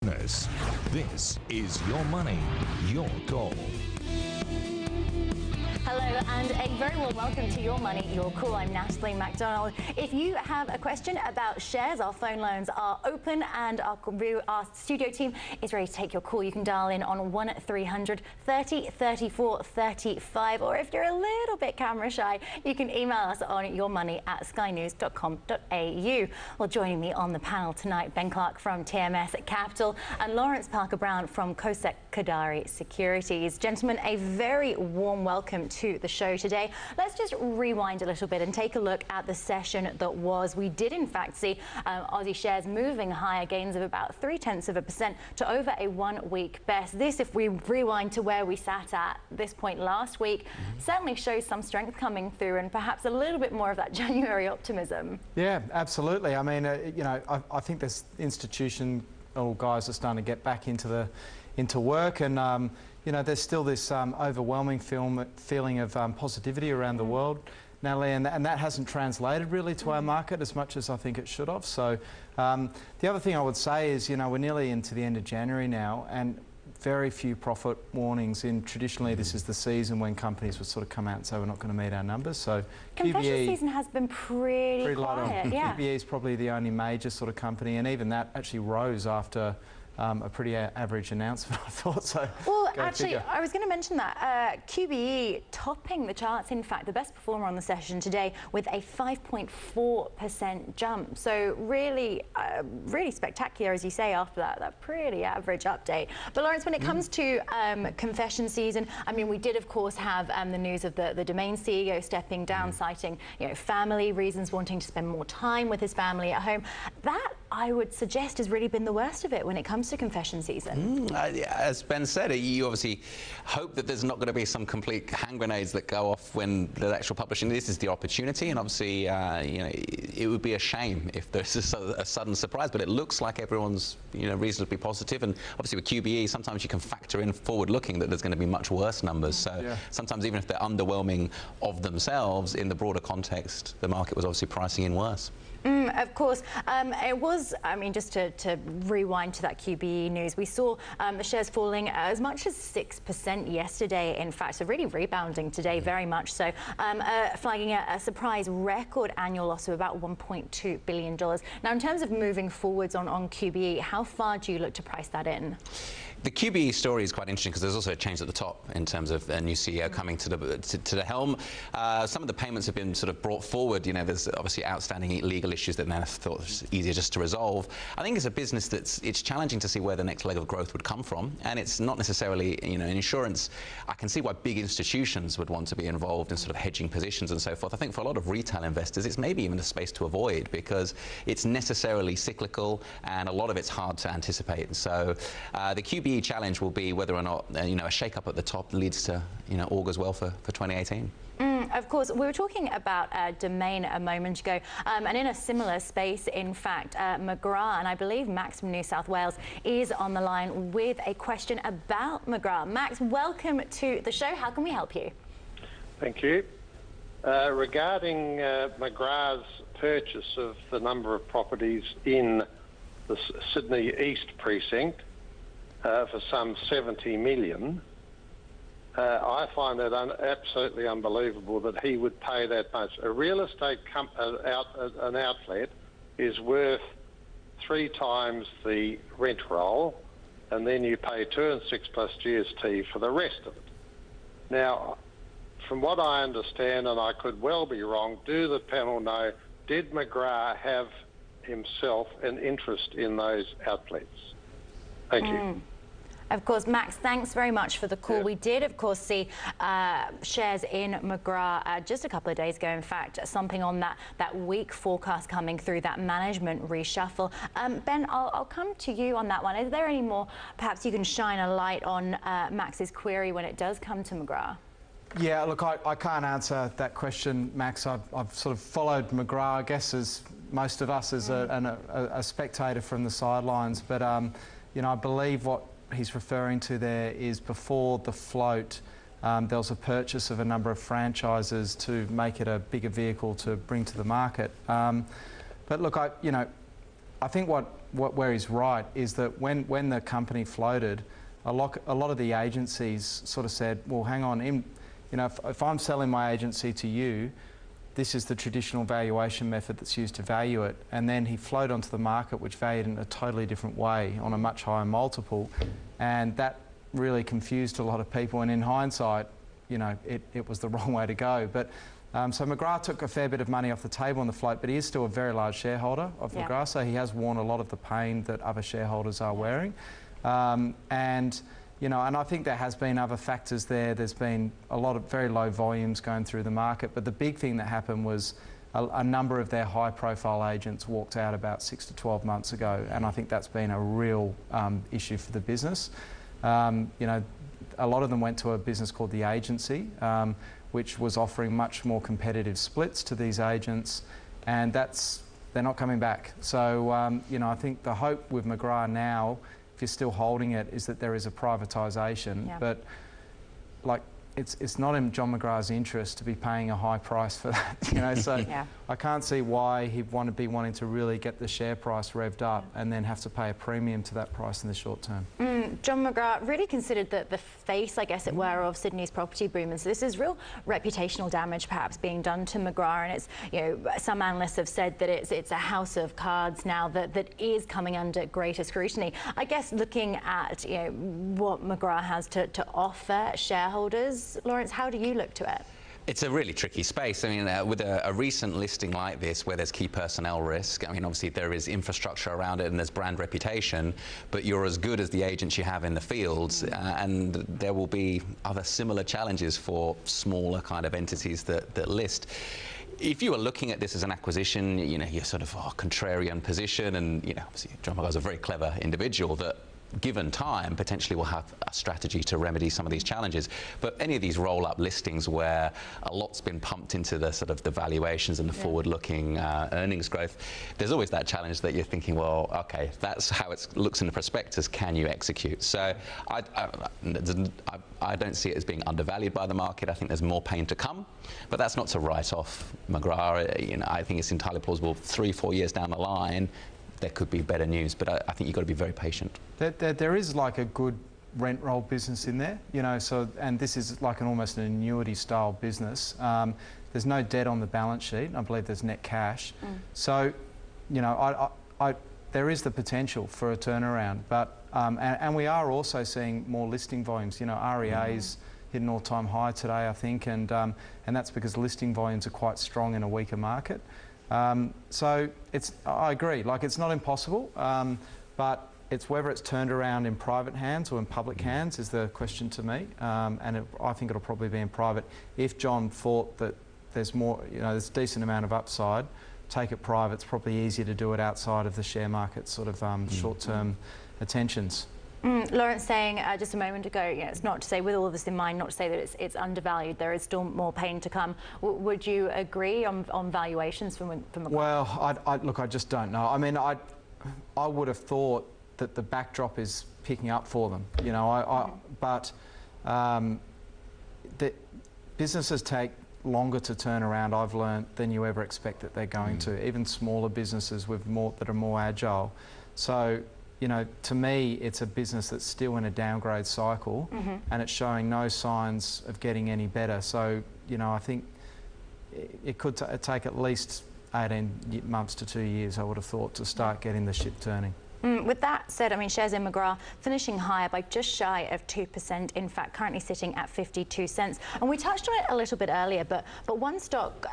business. This is Your Money, Your Call. Hello and a very warm welcome to Your Money, Your Call. I'm Natalie MacDonald. If you have a question about shares, our phone lines are open and our studio team is ready to take your call. You can dial in on 1300 30 34 35, or if you're a little bit camera shy, you can email us on yourmoney@skynews.com.au. Well, joining me on the panel tonight, Ben Clark from TMS Capital and Lawrence Parker-Brown from Kosek Kadari Securities. Gentlemen, a very warm welcome to the show today. Let's just rewind a little bit and take a look at the session that was. We did in fact see Aussie shares moving higher, gains of about 0.3% to over a 1 week best. This, if we rewind to where we sat at this point last week, certainly shows some strength coming through and perhaps a little bit more of that January optimism. Yeah, absolutely. I mean, you know, I think this institutional guys are starting to get back into work, and you know, there's still this overwhelming feeling of positivity around the world, Natalie, and that hasn't translated really to our market as much as I think it should have. So the other thing I would say is, you know, we're nearly into the end of January now, and very few profit warnings. Traditionally, this is the season when companies would sort of come out and say we're not going to meet our numbers. So confession season has been pretty quiet. Yeah. QBE is probably the only major sort of company, and even that actually rose after a pretty average announcement, I thought. So, well, actually, I was going to mention that QBE topping the charts. In fact, the best performer on the session today with a 5.4% jump. So really, really spectacular, as you say, after that pretty average update. But Lawrence, when it comes to confession season, I mean, we did of course have the news of the Domain CEO stepping down, citing, you know, family reasons, wanting to spend more time with his family at home. That, I would suggest, has really been the worst of it when it comes to confession season. As Ben said, you obviously hope that there's not going to be some complete hand grenades that go off when the actual publishing. This is the opportunity, and obviously, you know, it would be a shame if there's a sudden surprise. But it looks like everyone's, you know, reasonably positive, and obviously with QBE, sometimes you can factor in forward-looking that there's going to be much worse numbers. So sometimes, even if they're underwhelming of themselves, in the broader context, the market was obviously pricing in worse. Of course, it was, I mean, just to rewind to that QBE news, we saw the shares falling as much as 6% yesterday, in fact, so really rebounding today, very much so, flagging a surprise record annual loss of about $1.2 billion. Now, in terms of moving forwards on QBE, how far do you look to price that in? The QBE story is quite interesting because there's also a change at the top in terms of a new CEO coming to the helm. Some of the payments have been sort of brought forward. You know, there's obviously outstanding legal issues that now thought was easier just to resolve. I think it's a business it's challenging to see where the next leg of growth would come from, and it's not necessarily, you know, in insurance. I can see why big institutions would want to be involved in sort of hedging positions and so forth. I think for a lot of retail investors, it's maybe even a space to avoid because it's necessarily cyclical and a lot of it's hard to anticipate. So the QBE challenge will be whether or not you know, a shake-up at the top leads to, you know, augurs well for 2018. Of course, we were talking about Domain a moment ago, and in a similar space, in fact, McGrath, and I believe Max from New South Wales is on the line with a question about McGrath. Max, welcome to the show. How can we help you? Thank you. Regarding McGrath's purchase of the number of properties in the Sydney East precinct, for some 70 million, I find it absolutely unbelievable that he would pay that much. A real estate an outlet is worth 3 times the rent roll, and then you pay 2 and 6 plus GST for the rest of it. Now, from what I understand, and I could well be wrong, do the panel know, did McGrath have himself an interest in those outlets? Thank you. Of course, Max, thanks very much for the call. We did, of course, see shares in McGrath just a couple of days ago, in fact, something on that weak forecast coming through, that management reshuffle. Ben, I'll come to you on that one. Is there any more, perhaps you can shine a light on Max's query when it does come to McGrath? Yeah, look, I can't answer that question, Max. I've sort of followed McGrath, I guess, as most of us, as a spectator from the sidelines. But, you know, I believe what he's referring to there is before the float, there was a purchase of a number of franchises to make it a bigger vehicle to bring to the market. But look, you know, I think where he's right is that when the company floated, a lot of the agencies sort of said, well, hang on, if I'm selling my agency to you, this is the traditional valuation method that's used to value it. And then he flowed onto the market, which valued in a totally different way on a much higher multiple. And that really confused a lot of people. And in hindsight, it was the wrong way to go. But so McGrath took a fair bit of money off the table on the float, but he is still a very large shareholder of McGrath. So he has worn a lot of the pain that other shareholders are wearing. And I think there has been other factors there. There's been a lot of very low volumes going through the market, but the big thing that happened was a number of their high-profile agents walked out about 6 to 12 months ago, and I think that's been a real issue for the business. A lot of them went to a business called The Agency, which was offering much more competitive splits to these agents, and they're not coming back. So, I think the hope with McGrath now, if you're still holding it, is that there is a privatisation. Yeah. But it's not in John McGrath's interest to be paying a high price for that. So yeah. I can't see why he'd be wanting to really get the share price revved up and then have to pay a premium to that price in the short term. John McGrath really considered the face, I guess it were, of Sydney's property boom, and so this is real reputational damage perhaps being done to McGrath, and it's some analysts have said that it's a house of cards now that is coming under greater scrutiny. I guess looking at what McGrath has to offer shareholders, Lawrence, how do you look to it? It's a really tricky space. I mean, with a recent listing like this, where there's key personnel risk, I mean, obviously there is infrastructure around it and there's brand reputation, but you're as good as the agents you have in the fields, and there will be other similar challenges for smaller kind of entities that list. If you were looking at this as an acquisition, you're sort of contrarian position, and obviously John McGrath's a very clever individual that, given time, potentially will have a strategy to remedy some of these challenges. But any of these roll-up listings where a lot's been pumped into the sort of the valuations and the forward-looking earnings growth, there's always that challenge that you're thinking, well, okay, that's how it looks in the prospectus. Can you execute? So I don't see it as being undervalued by the market. I think there's more pain to come, but that's not to write off McGrath. I think it's entirely plausible 3-4 years down the line there could be better news, but I think you've got to be very patient. There is like a good rent roll business in there, and this is like almost an annuity style business. There's no debt on the balance sheet. I believe there's net cash. So, there is the potential for a turnaround, but and we are also seeing more listing volumes. REA's hit an all-time high today, I think, and that's because listing volumes are quite strong in a weaker market. So I agree, it's not impossible, but it's whether it's turned around in private hands or in public hands is the question to me, and I think it'll probably be in private. If John thought that there's more, there's a decent amount of upside, take it private. It's probably easier to do it outside of the share market sort of short-term attentions. Lawrence saying just a moment ago, it's not to say, with all of this in mind, not to say that it's undervalued. There is still more pain to come. Would you agree on valuations from McGrath? Well, look, I just don't know. I mean, I would have thought that the backdrop is picking up for them. But the businesses take longer to turn around, I've learned, than you ever expect that they're going to. Even smaller businesses that are more agile. So, to me, it's a business that's still in a downgrade cycle, and it's showing no signs of getting any better. So, I think it could take at least 18 months to 2 years, I would have thought, to start getting the ship turning. With that said, shares in McGrath finishing higher by just shy of 2%, in fact currently sitting at 52 cents. And we touched on it a little bit earlier, but one stock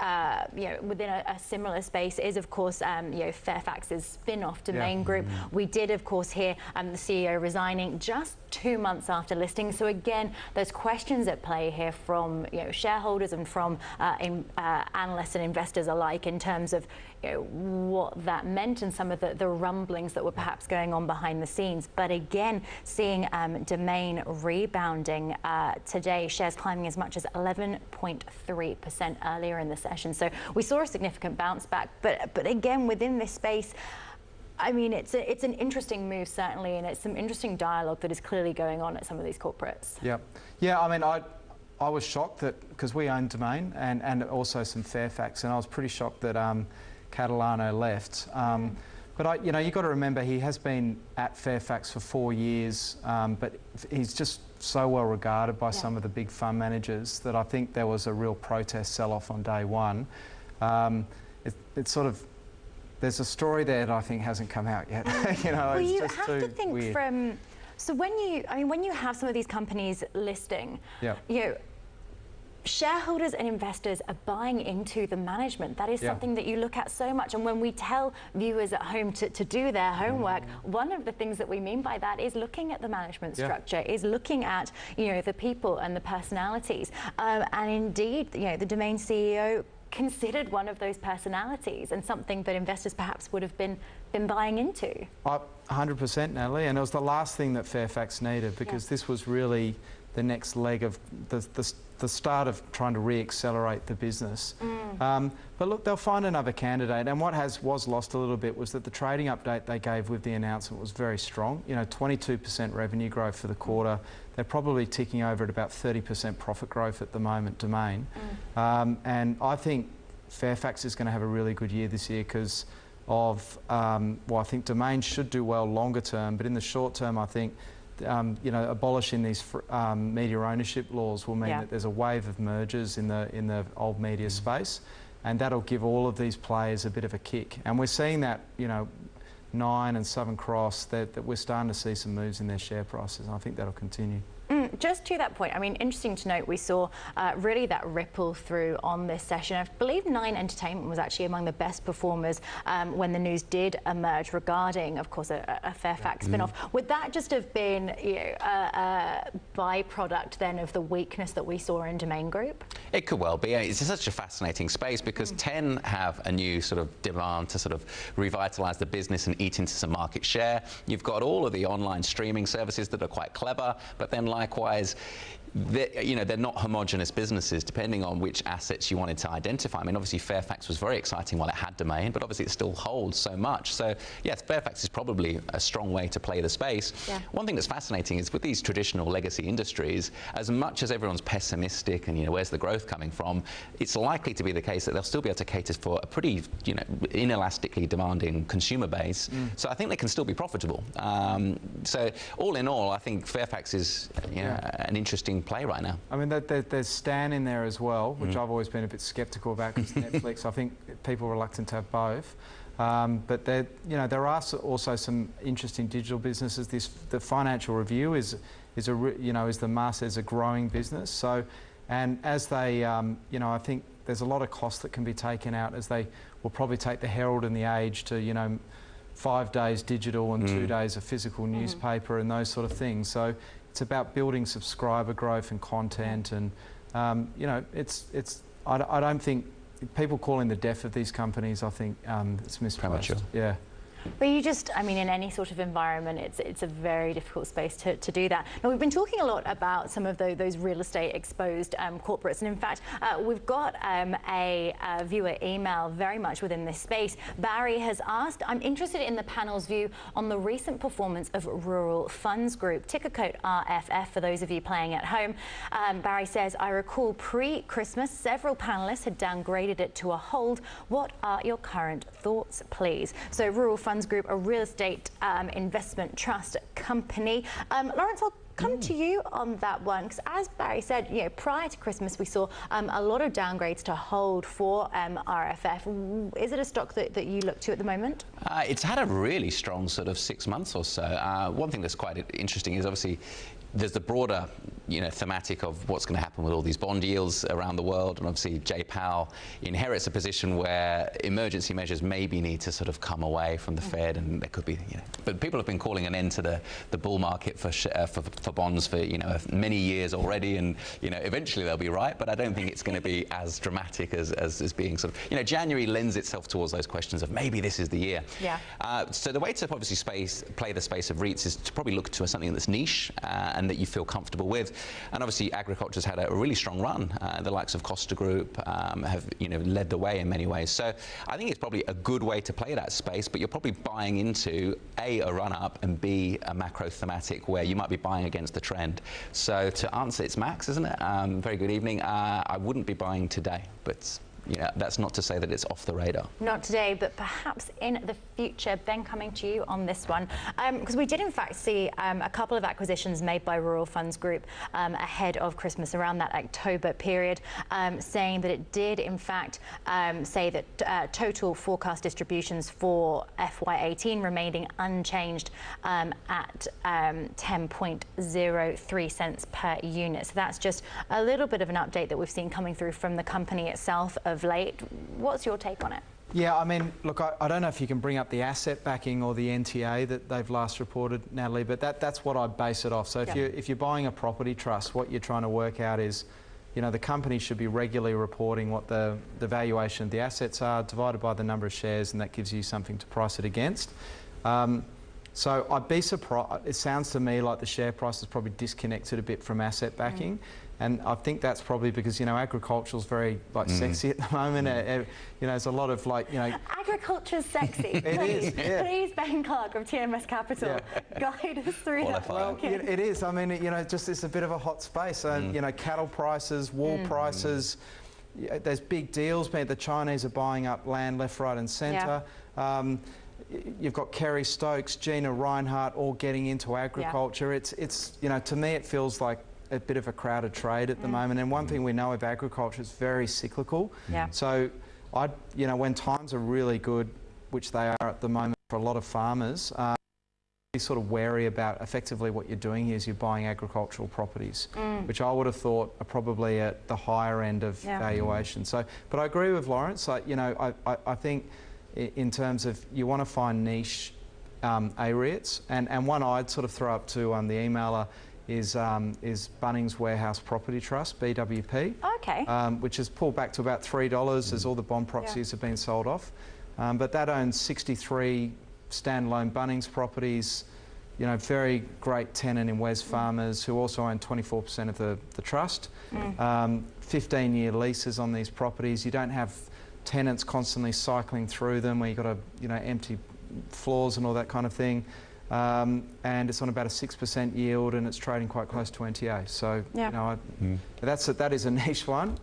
within a similar space is, of course, Fairfax's spin-off Domain Group. We did, of course, hear the CEO resigning just 2 months after listing. So again, there's questions at play here from shareholders and from analysts and investors alike in terms of what that meant and some of the rumblings that were perhaps going on behind the scenes. But again, seeing Domain rebounding today, shares climbing as much as 11.3% earlier in the session. So we saw a significant bounce back. But again, within this space, it's an interesting move, certainly, and it's some interesting dialogue that is clearly going on at some of these corporates. Yeah, I was shocked that, because we own Domain and also some Fairfax, and I was pretty shocked that Catalano left. But you've got to remember he has been at Fairfax for 4 years, but he's just so well regarded by some of the big fund managers that I think there was a real protest sell-off on day one. It's sort of, there's a story there that I think hasn't come out yet. Well, it's you just have too to think weird. So when you have some of these companies listing, shareholders and investors are buying into the management. That is something that you look at so much. And when we tell viewers at home to do their homework, one of the things that we mean by that is looking at the management structure, is looking at, the people and the personalities. And indeed, the Domain CEO considered one of those personalities and something that investors perhaps would have been buying into. 100%, Natalie. And it was the last thing that Fairfax needed, because this was really the next leg of the start of trying to re-accelerate the business. But look, they'll find another candidate. And what was lost a little bit was that the trading update they gave with the announcement was very strong. 22% revenue growth for the quarter. They're probably ticking over at about 30% profit growth at the moment, Domain. And I think Fairfax is going to have a really good year this year because of, I think Domain should do well longer term, but in the short term, I think abolishing these media ownership laws will mean that there's a wave of mergers in the old media space, and that'll give all of these players a bit of a kick. And we're seeing that, Nine and Southern Cross, that we're starting to see some moves in their share prices, and I think that'll continue. Just to that point, I mean, interesting to note, we saw really that ripple through on this session. I believe Nine Entertainment was actually among the best performers when the news did emerge regarding, of course, a Fairfax spin-off. Would that just have been a byproduct then of the weakness that we saw in Domain Group? It could well be. It's such a fascinating space because 10 have a new sort of demand to sort of revitalise the business and eat into some market share. You've got all of the online streaming services that are quite clever, but then likewise, they're not homogenous businesses depending on which assets you wanted to identify. I mean, obviously Fairfax was very exciting while it had Domain, but obviously it still holds so much. So yes, Fairfax is probably a strong way to play the space. One thing that's fascinating is with these traditional legacy industries, as much as everyone's pessimistic and where's the growth coming from, it's likely to be the case that they'll still be able to cater for a pretty inelastically demanding consumer base. So I think they can still be profitable. So all in all, I think Fairfax is an interesting play right now. I mean, there's Stan in there as well, which I've always been a bit sceptical about because Netflix, I think people are reluctant to have both. But there are also some interesting digital businesses. The Financial Review is the master, is a growing business. So, and as they, I think there's a lot of cost that can be taken out as they will probably take the Herald and the Age to 5 days digital and 2 days of physical newspaper and those sort of things. So it's about building subscriber growth and content, and I don't think people calling the death of these companies, I think it's misplaced. Yeah. But in any sort of environment, it's a very difficult space to do that. Now, we've been talking a lot about some of those real estate exposed corporates. And in fact, we've got a viewer email very much within this space. Barry has asked, I'm interested in the panel's view on the recent performance of Rural Funds Group, ticker code RFF for those of you playing at home. Barry says, I recall pre-Christmas, several panelists had downgraded it to a hold. What are your current thoughts, please? So Rural Funds Group, a real estate investment trust company. Lawrence, I'll come to you on that one, because as Barry said, prior to Christmas we saw a lot of downgrades to hold for RFF. Is it a stock that you look to at the moment? It's had a really strong sort of 6 months or so. One thing that's quite interesting is obviously there's the broader thematic of what's going to happen with all these bond yields around the world, and obviously Jay Powell inherits a position where emergency measures maybe need to sort of come away from the Fed, and there could be, but people have been calling an end to the bull market for bonds for many years already, and eventually they'll be right, but I don't think it's going to be as dramatic as being sort of, January lends itself towards those questions of maybe this is the year. So the way to obviously play the space of REITs is to probably look to something that's niche and that you feel comfortable with. And obviously agriculture's had a really strong run. The likes of Costa Group have led the way in many ways. So I think it's probably a good way to play that space, but you're probably buying into A, a run up, and B, a macro thematic where you might be buying against the trend. So to answer, it's Max, isn't it? Very good evening. I wouldn't be buying today, but you know, that's not to say that it's off the radar. Not today, but perhaps in the future. Ben, coming to you on this one, because we did in fact see a couple of acquisitions made by Rural Funds Group ahead of Christmas, around that October period, saying that it did in fact say that total forecast distributions for FY18 remaining unchanged at 10.03 cents per unit. So that's just a little bit of an update that we've seen coming through from the company itself of late. What's your take on it? Yeah, I mean, look, I don't know if you can bring up the asset backing or the NTA that they've last reported, Natalie, but that's what I'd base it off. So if you're buying a property trust, what you're trying to work out is, you know, the company should be regularly reporting what the valuation of the assets are divided by the number of shares, and that gives you something to price it against. So I'd be surprised. It sounds to me like the share price is probably disconnected a bit from asset backing. And I think that's probably because, you know, agriculture's very, like, sexy at the moment. You know, there's a lot of, like, you know... Agriculture's sexy. It is, yeah. Please, Ben Clark of TMS Capital, guide us through that. Well, it is. I mean, you know, just it's a bit of a hot space. You know, cattle prices, wool prices, there's big deals. The Chinese are buying up land left, right and centre. You've got Kerry Stokes, Gina Reinhart all getting into agriculture. It's you know, to me it feels like a bit of a crowded trade at the moment, and one thing we know of agriculture is very cyclical. So you know, when times are really good, which they are at the moment for a lot of farmers, be sort of wary about effectively what you're doing here is you're buying agricultural properties, which I would have thought are probably at the higher end of valuation. So, but I agree with Lawrence. Like, you know, I think in terms of you want to find niche AREITs, and one I'd sort of throw up to the emailer is Bunnings Warehouse Property Trust, BWP, which has pulled back to about $3 as all the bond proxies have been sold off. But that owns 63 standalone Bunnings properties, you know, very great tenant in Wesfarmers, who also own 24% of the trust. 15-year leases on these properties. You don't have tenants constantly cycling through them where you've got to, you know, empty floors and all that kind of thing. And it's on about a 6% yield, and it's trading quite close to NTA. So, you know, that is a niche one,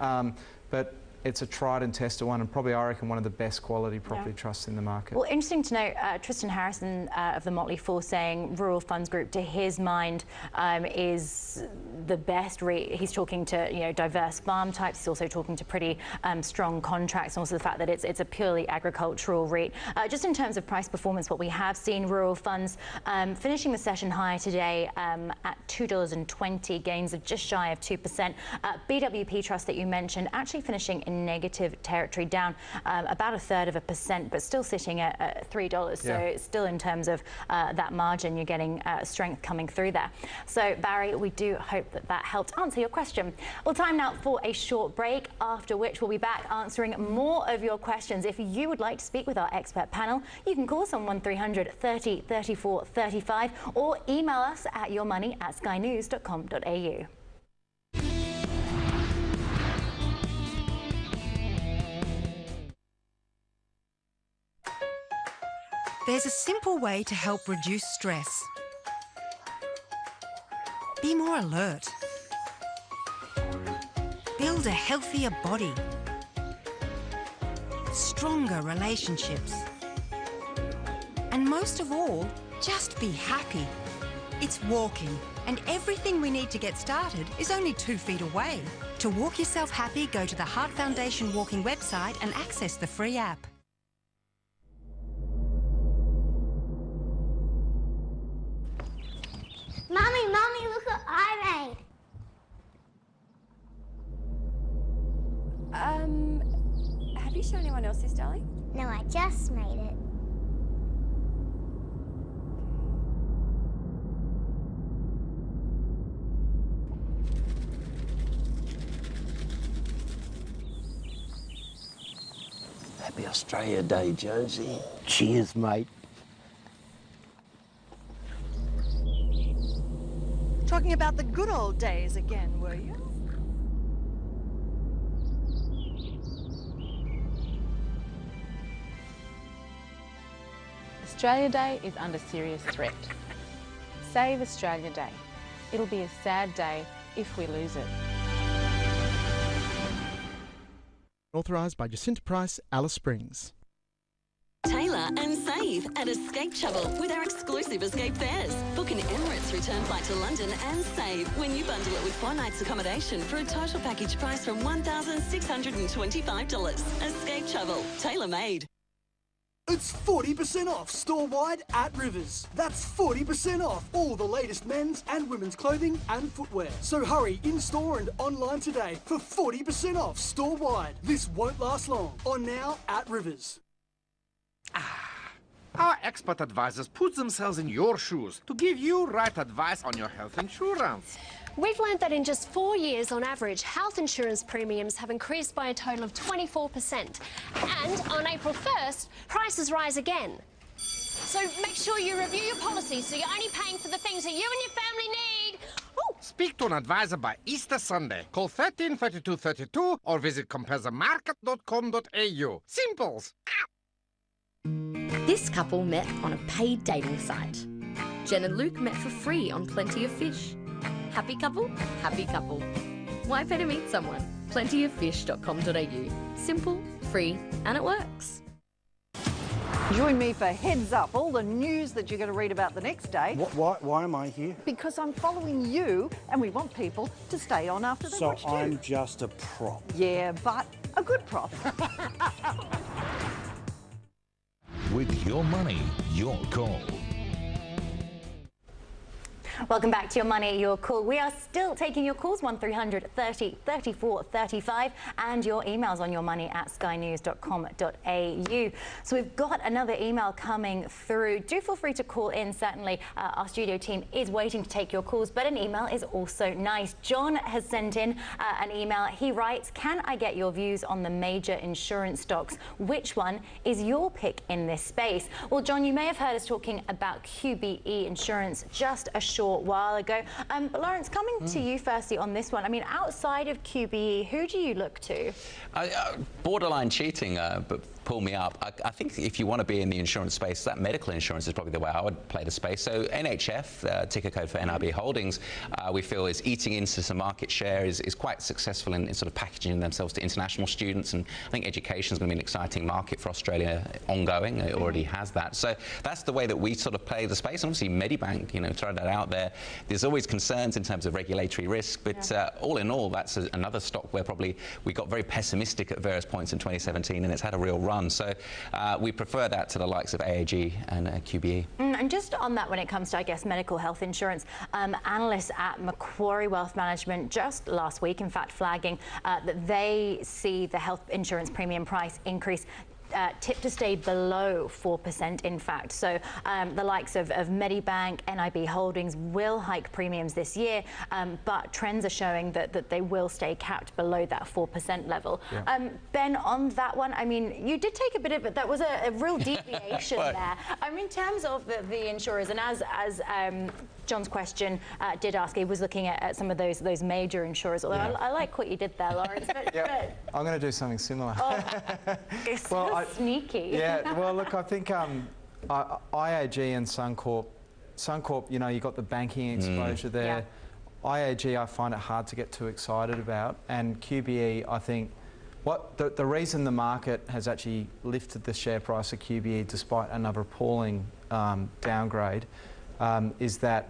but it's a tried and tested one, and probably, I reckon, one of the best quality property trusts in the market. Well, interesting to know, Tristan Harrison of the Motley Fool saying Rural Funds Group, to his mind, is the best REIT. He's talking to, you know, diverse farm types. He's also talking to pretty strong contracts, and also the fact that it's a purely agricultural REIT. Just in terms of price performance, what we have seen, Rural Funds finishing the session high today at $2.20, gains of just shy of 2%. BWP Trust that you mentioned actually finishing in negative territory, down about 1/3%, but still sitting at $3. So still, in terms of that margin, you're getting strength coming through there. So Barry, we do hope that that helped answer your question. Well, time now for a short break, after which we'll be back answering more of your questions. If you would like to speak with our expert panel, you can call us on 1300 30 34 35 or email us at yourmoney@skynews.com.au. There's a simple way to help reduce stress. Be more alert. Build a healthier body. Stronger relationships. And most of all, just be happy. It's walking, and everything we need to get started is only 2 feet away. To walk yourself happy, go to the Heart Foundation Walking website and access the free app. Mummy, look what I made. Have you shown anyone else this, darling? No, I just made it. Happy Australia Day, Josie. Cheers, mate. Talking about the good old days again, were you? Australia Day is under serious threat. Save Australia Day. It'll be a sad day if we lose it. Authorised by Jacinta Price, Alice Springs. Tailor and save at Escape Travel with our exclusive Escape fares. Book an Emirates return flight to London and save when you bundle it with 4 nights accommodation for a total package price from $1,625. Escape Travel, tailor-made. It's 40% off store-wide at Rivers. That's 40% off all the latest men's and women's clothing and footwear. So hurry in-store and online today for 40% off store-wide. This won't last long. On now at Rivers. Our expert advisors put themselves in your shoes to give you right advice on your health insurance. We've learned that in just 4 years, on average, health insurance premiums have increased by a total of 24%. And on April 1st, prices rise again. So make sure you review your policy so you're only paying for the things that you and your family need. Ooh. Speak to an advisor by Easter Sunday. Call 13 32 32 or visit comparethemarket.com.au. Simples. This couple met on a paid dating site. Jen and Luke met for free on Plenty of Fish. Happy couple, happy couple. Why pay to meet someone? plentyoffish.com.au. Simple, free, and it works. Join me for Heads Up, all the news that you're going to read about the next day. Why am I here? Because I'm following you and we want people to stay on after they watch you. So I'm just a prop? Yeah, but a good prop. With your money, your call. Welcome back to Your Money, Your Call. We are still taking your calls, 1300 30 34 35, and your emails on yourmoney@skynews.com.au. So we've got another email coming through. Do feel free to call in, certainly. Our studio team is waiting to take your calls, but an email is also nice. John has sent in an email. He writes, can I get your views on the major insurance stocks? Which one is your pick in this space? Well, John, you may have heard us talking about QBE Insurance just a short while ago. But Lawrence, coming to you firstly on this one, I mean, outside of QBE, who do you look to? Borderline cheating, but pull me up. I think if you want to be in the insurance space, that medical insurance is probably the way I would play the space. So NHF, ticker code for NIB Holdings, we feel is eating into some market share, is quite successful in sort of packaging themselves to international students, and I think education is going to be an exciting market for Australia ongoing. It already has that. So that's the way that we sort of play the space. And obviously Medibank, you know, throw that out there. There's always concerns in terms of regulatory risk, but all in all, that's another stock where probably we got very pessimistic at various points in 2017, and it's had a real run. So we prefer that to the likes of AAG and QBE. And just on that, when it comes to, I guess, medical health insurance, analysts at Macquarie Wealth Management just last week, in fact, flagging that they see the health insurance premium price increase tipped to stay below 4%, in fact. So the likes of Medibank, NIB Holdings will hike premiums this year, but trends are showing that they will stay capped below that 4% level. Yeah. Ben, on that one, I mean, you did take a bit of it. That was a real deviation there. I mean, in terms of the insurers, and as John's question did ask, he was looking at some of those major insurers. Although I like what you did there, Lawrence. But I'm going to do something similar. It's so sneaky. Yeah, well, look, I think IAG and Suncorp, you know, you got the banking exposure there. IAG, I find it hard to get too excited about, and QBE, I think, the reason the market has actually lifted the share price of QBE despite another appalling downgrade is that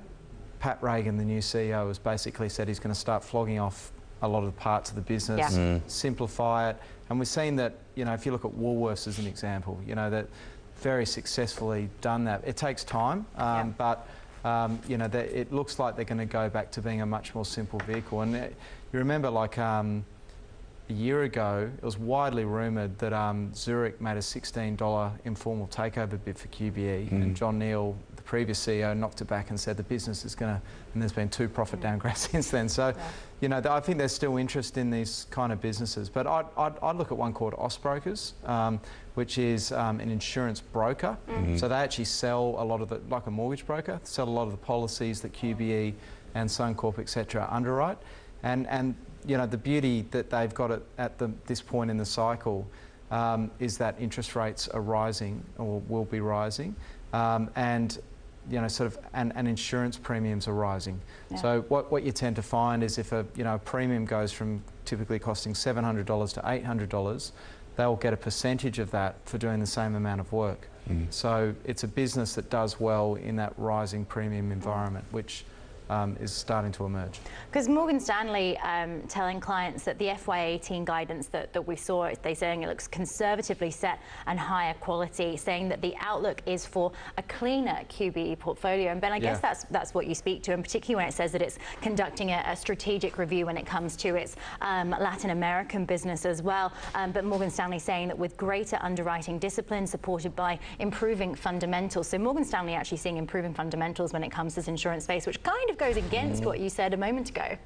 Pat Reagan, the new CEO, has basically said he's going to start flogging off a lot of the parts of the business, simplify it. And we've seen that, you know, if you look at Woolworths as an example, you know, that very successfully done that. It takes time, but, you know, it looks like they're going to go back to being a much more simple vehicle. And you remember, like, a year ago, it was widely rumoured that Zurich made a $16 informal takeover bid for QBE, and John Neal, the previous CEO, knocked it back and said the business is going to, and there's been 2 profit downgrades since then. So, you know, I think there's still interest in these kind of businesses. But I'd look at one called Austbrokers, which is an insurance broker. So they actually sell a lot of the, like a mortgage broker, sell a lot of the policies that QBE and Suncorp, etc., underwrite. And you know, the beauty that they've got at this point in the cycle is that interest rates are rising, or will be rising, and you know, sort of, and insurance premiums are rising. Yeah. So what you tend to find is if a premium goes from typically costing $700 to $800, they'll get a percentage of that for doing the same amount of work. So it's a business that does well in that rising premium environment, which is starting to emerge. Because Morgan Stanley telling clients that the FY18 guidance that we saw, they're saying it looks conservatively set and higher quality, saying that the outlook is for a cleaner QBE portfolio. And Ben, I guess that's what you speak to, and particularly when it says that it's conducting a strategic review when it comes to its Latin American business as well. But Morgan Stanley saying that with greater underwriting discipline supported by improving fundamentals. So Morgan Stanley actually seeing improving fundamentals when it comes to this insurance space, which kind of goes against what you said a moment ago.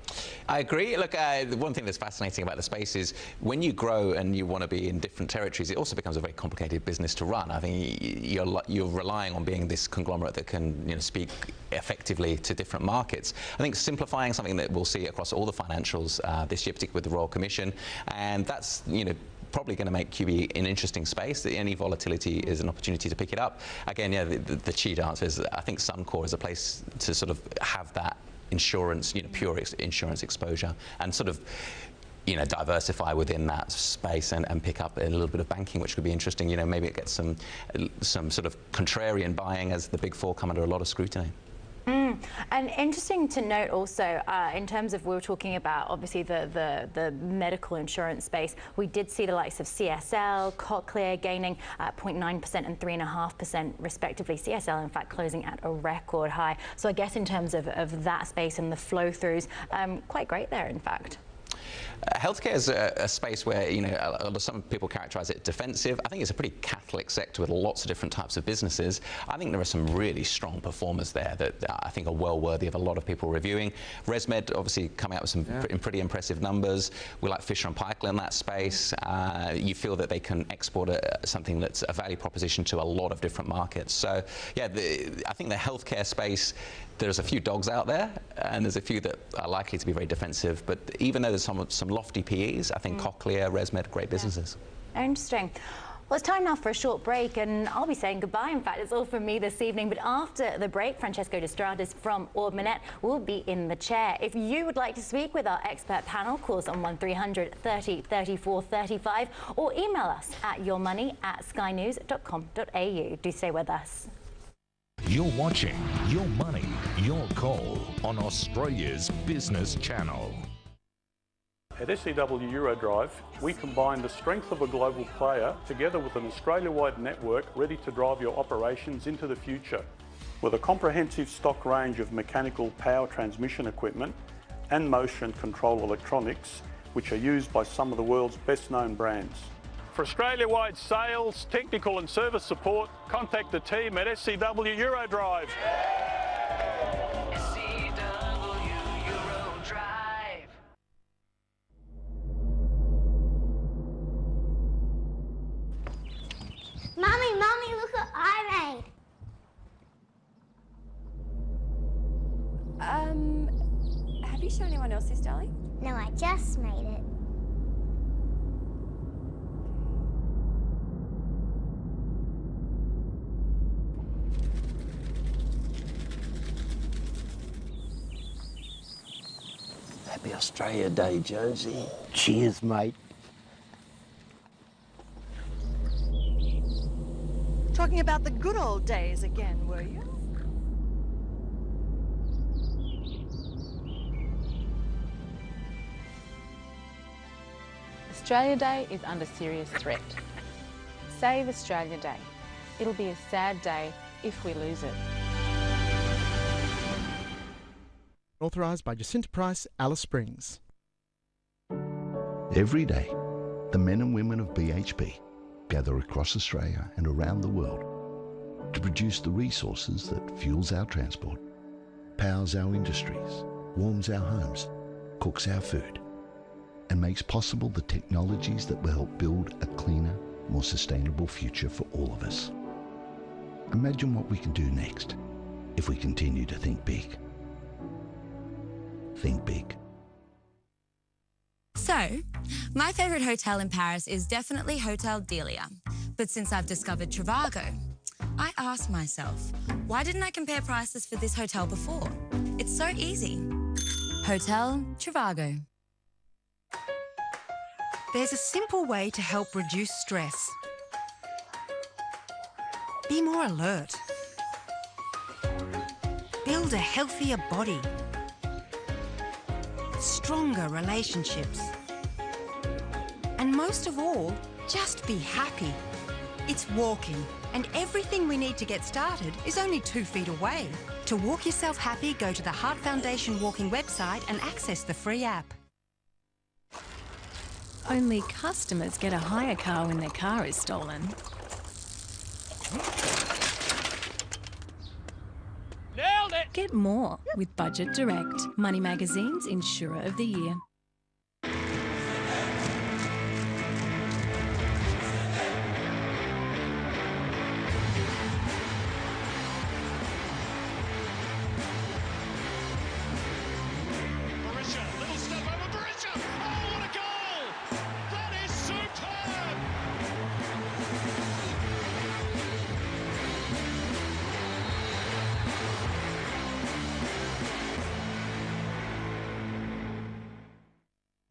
I agree. Look, the one thing that's fascinating about the space is when you grow and you want to be in different territories, it also becomes a very complicated business to run. I think you're relying on being this conglomerate that can speak effectively to different markets. I think simplifying something that we'll see across all the financials this year, particularly with the Royal Commission, and that's probably going to make QBE an interesting space. Any volatility is an opportunity to pick it up. Again, the cheat answer is I think Suncorp is a place to sort of have that insurance, pure insurance exposure, and sort of diversify within that space and pick up a little bit of banking, which could be interesting. Maybe it gets some sort of contrarian buying as the big four come under a lot of scrutiny. And interesting to note also, in terms of, we were talking about obviously the medical insurance space, we did see the likes of CSL, Cochlear gaining 0.9% and 3.5% respectively. CSL in fact closing at a record high. So I guess in terms of that space and the flow throughs, quite great there in fact. Healthcare is a space where some people characterise it defensive. I think it's a pretty Catholic sector with lots of different types of businesses. I think there are some really strong performers there that I think are well worthy of a lot of people reviewing. ResMed obviously coming out with some pretty impressive numbers. We like Fisher and Paykel in that space. You feel that they can export something that's a value proposition to a lot of different markets. So yeah, I think the healthcare space, there's a few dogs out there, and there's a few that are likely to be very defensive. But even though there's some lofty PEs, I think Cochlear, ResMed, great businesses. Interesting. Well, it's time now for a short break, and I'll be saying goodbye. In fact, it's all from me this evening. But after the break, Francesco D'Estrades from Ord Minnett will be in the chair. If you would like to speak with our expert panel, call us on 1300 30 34 35 or email us at yourmoney@skynews.com.au. Do stay with us. You're watching Your Money, Your Call on Australia's Business Channel. At SEW Eurodrive, we combine the strength of a global player together with an Australia-wide network ready to drive your operations into the future. With a comprehensive stock range of mechanical power transmission equipment and motion control electronics, which are used by some of the world's best-known brands. For Australia-wide sales, technical and service support, contact the team at SEW Eurodrive. Mummy, look what I made. Have you shown anyone else this, darling? No, I just made it. Happy Australia Day, Jonesy. Cheers, mate. Talking about the good old days again, were you? Australia Day is under serious threat. Save Australia Day. It'll be a sad day if we lose it. Authorised by Jacinta Price, Alice Springs. Every day, the men and women of BHP gather across Australia and around the world to produce the resources that fuels our transport, powers our industries, warms our homes, cooks our food, and makes possible the technologies that will help build a cleaner, more sustainable future for all of us. Imagine what we can do next if we continue to think big. Think big. So, my favourite hotel in Paris is definitely Hotel Delia. But since I've discovered Trivago, I ask myself, Why didn't I compare prices for this hotel before? It's so easy. Hotel Trivago. There's a simple way to help reduce stress. Be more alert. Build a healthier body. Stronger relationships. And most of all, just be happy. It's walking, and everything we need to get started is only 2 feet away. To walk yourself happy, go to the Heart Foundation Walking website and access the free app. Only customers get a hire car when their car is stolen. Nailed it! Get more with Budget Direct, Money Magazine's Insurer of the Year.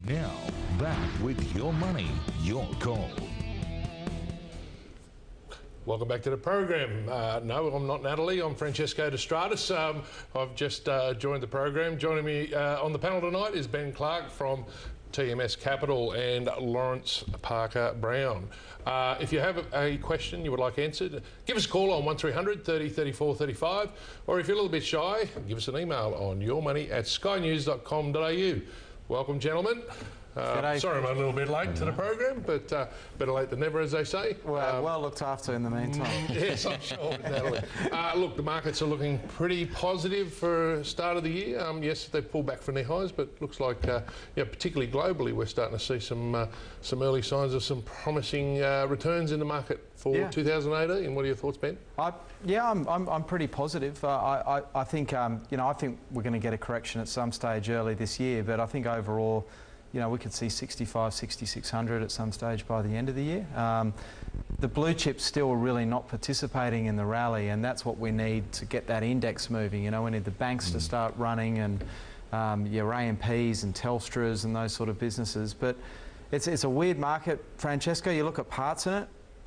Now, back with your money, your call. Welcome back to the program. No, I'm not Natalie. I'm Francesco Destratus. I've just joined the program. Joining me on the panel tonight is Ben Clark from TMS Capital and Lawrence Parker Brown. If you have a question you would like answered, give us a call on 1300 30 34 35, or if you're a little bit shy, give us an email on yourmoney@skynews.com.au. Welcome, gentlemen. Sorry I'm a little bit late to the program, but better late than never, as they say. Well looked after in the meantime. Yes, I'm sure, Natalie. Look, the markets are looking pretty positive for start of the year. Yes, they've pulled back from their highs, but looks like, particularly globally, we're starting to see some early signs of some promising returns in the market for 2018. What are your thoughts, Ben? I'm pretty positive. I think I think we're going to get a correction at some stage early this year, but I think overall, we could see 65, 6,600 at some stage by the end of the year. The blue chips still really not participating in the rally, and that's what we need to get that index moving. We need the banks to start running, and your AMPs and Telstras and those sort of businesses. But it's a weird market, Francesco. You look at parts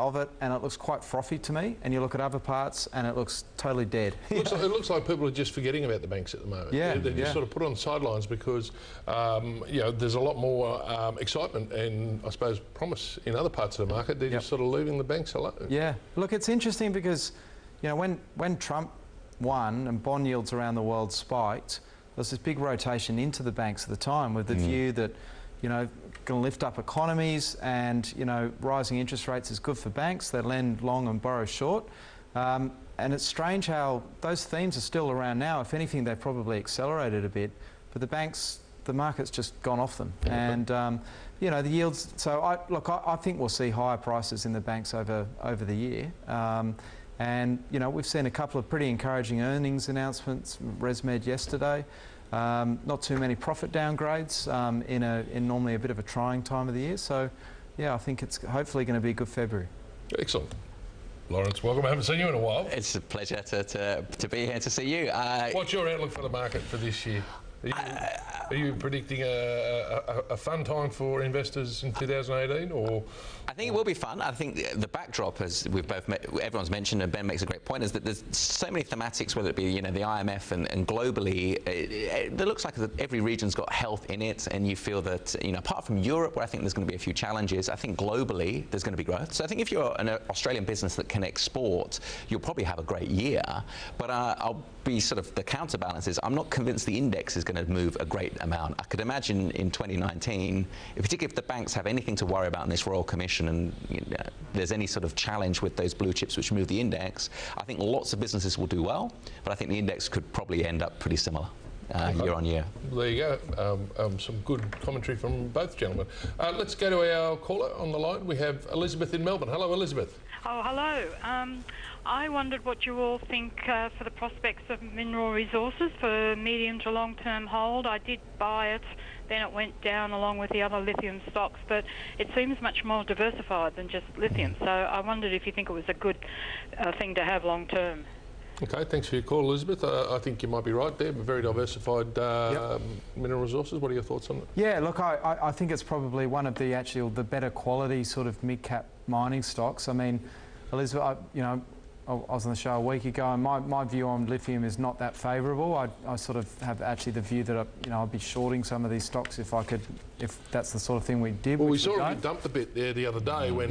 of it and it looks quite frothy to me, and you look at other parts and it looks totally dead. It looks like people are just forgetting about the banks at the moment. They're just sort of put on the sidelines because there's a lot more excitement and I suppose promise in other parts of the market. They're just sort of leaving the banks alone. Yeah, look, it's interesting because when Trump won and bond yields around the world spiked, there was this big rotation into the banks at the time with the view that going to lift up economies, and rising interest rates is good for banks. They lend long and borrow short, and it's strange how those themes are still around now. If anything, they've probably accelerated a bit, but the market's just gone off them. And the yields. So I think we'll see higher prices in the banks over the year. And we've seen a couple of pretty encouraging earnings announcements. ResMed yesterday. Not too many profit downgrades in normally a bit of a trying time of the year. So, I think it's hopefully going to be a good February. Excellent. Lawrence, welcome. I haven't seen you in a while. It's a pleasure to be here to see you. What's your outlook for the market for this year? Are you predicting a fun time for investors in 2018, or? I think it will be fun. I think the backdrop, as everyone's mentioned, and Ben makes a great point, is that there's so many thematics, whether it be the IMF and globally. It looks like every region's got health in it, and you feel that apart from Europe, where I think there's going to be a few challenges, I think globally there's going to be growth. So I think if you're an Australian business that can export, you'll probably have a great year. But I'll be sort of the counterbalance is I'm not convinced the index is going to move a great amount. I could imagine in 2019, particularly if the banks have anything to worry about in this Royal Commission and there's any sort of challenge with those blue chips which move the index, I think lots of businesses will do well, but I think the index could probably end up pretty similar year on year. There you go. Some good commentary from both gentlemen. Let's go to our caller on the line. We have Elizabeth in Melbourne. Hello, Elizabeth. Oh, hello. I wondered what you all think for the prospects of mineral resources for medium to long-term hold. I did buy it, then it went down along with the other lithium stocks, but it seems much more diversified than just lithium. So I wondered if you think it was a good thing to have long-term. Okay, thanks for your call, Elizabeth. I think you might be right there, but very diversified mineral resources. What are your thoughts on it? Yeah, look, I think it's probably one of the better quality sort of mid-cap mining stocks. I mean, Elizabeth, I was on the show a week ago, and my view on lithium is not that favourable. I sort of have actually the view that I'd be shorting some of these stocks if that's the sort of thing we did. Well, we saw it dumped a bit there the other day when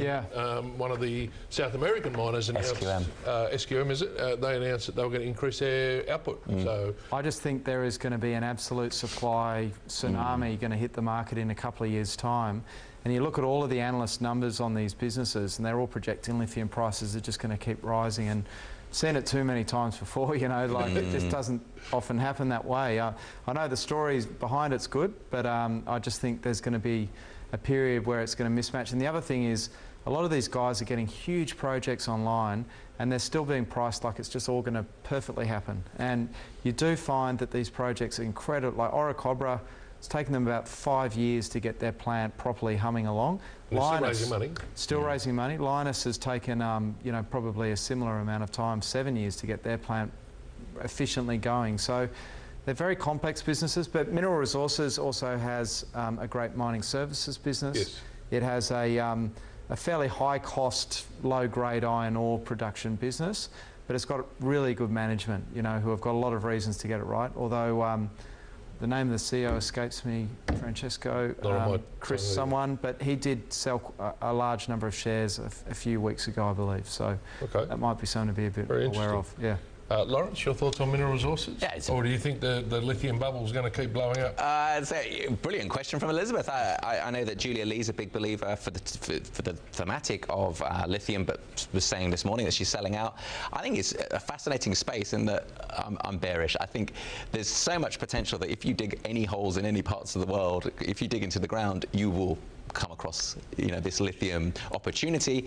one of the South American miners announced SQM is it? They announced that they were going to increase their output. So I just think there is going to be an absolute supply tsunami going to hit the market in a couple of years' time. And you look at all of the analyst numbers on these businesses, and they're all projecting lithium prices are just going to keep rising. And I've seen it too many times before, it just doesn't often happen that way. I know the story behind it's good, but I just think there's going to be a period where it's going to mismatch. And the other thing is, a lot of these guys are getting huge projects online, and they're still being priced like it's just all going to perfectly happen. And you do find that these projects are incredible, like Orocobra. It's taken them about 5 years to get their plant properly humming along. Still raising money. Still raising money. Lynas has taken, probably a similar amount of time, 7 years, to get their plant efficiently going. So they're very complex businesses, but Mineral Resources also has a great mining services business. Yes. It has a fairly high-cost, low-grade iron ore production business, but it's got really good management, who have got a lot of reasons to get it right, although the name of the CEO escapes me, Francesco, Chris someone, but he did sell a large number of shares a few weeks ago, I believe. So that might be something to be a bit aware of. Yeah. Lawrence, your thoughts on mineral resources? Yeah, or do you think the lithium bubble is going to keep blowing up? It's a brilliant question from Elizabeth. I know that Julia Lee's a big believer for the thematic of lithium, but was saying this morning that she's selling out. I think it's a fascinating space in that I'm bearish. I think there's so much potential that if you dig any holes in any parts of the world, if you dig into the ground, you will come across this lithium opportunity.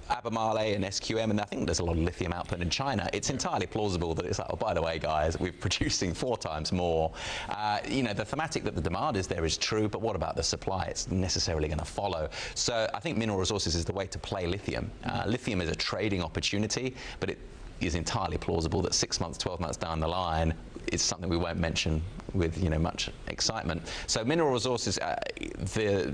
Albemarle and SQM, and I think there's a lot of lithium output in China. It's entirely plausible that it's like, oh, by the way, guys, we're producing 4 times more. The thematic that the demand is there is true, but what about the supply? It's necessarily going to follow. So I think mineral resources is the way to play lithium. Lithium is a trading opportunity, but it is entirely plausible that 6 months, 12 months down the line, it's something we won't mention with much excitement. So mineral resources, the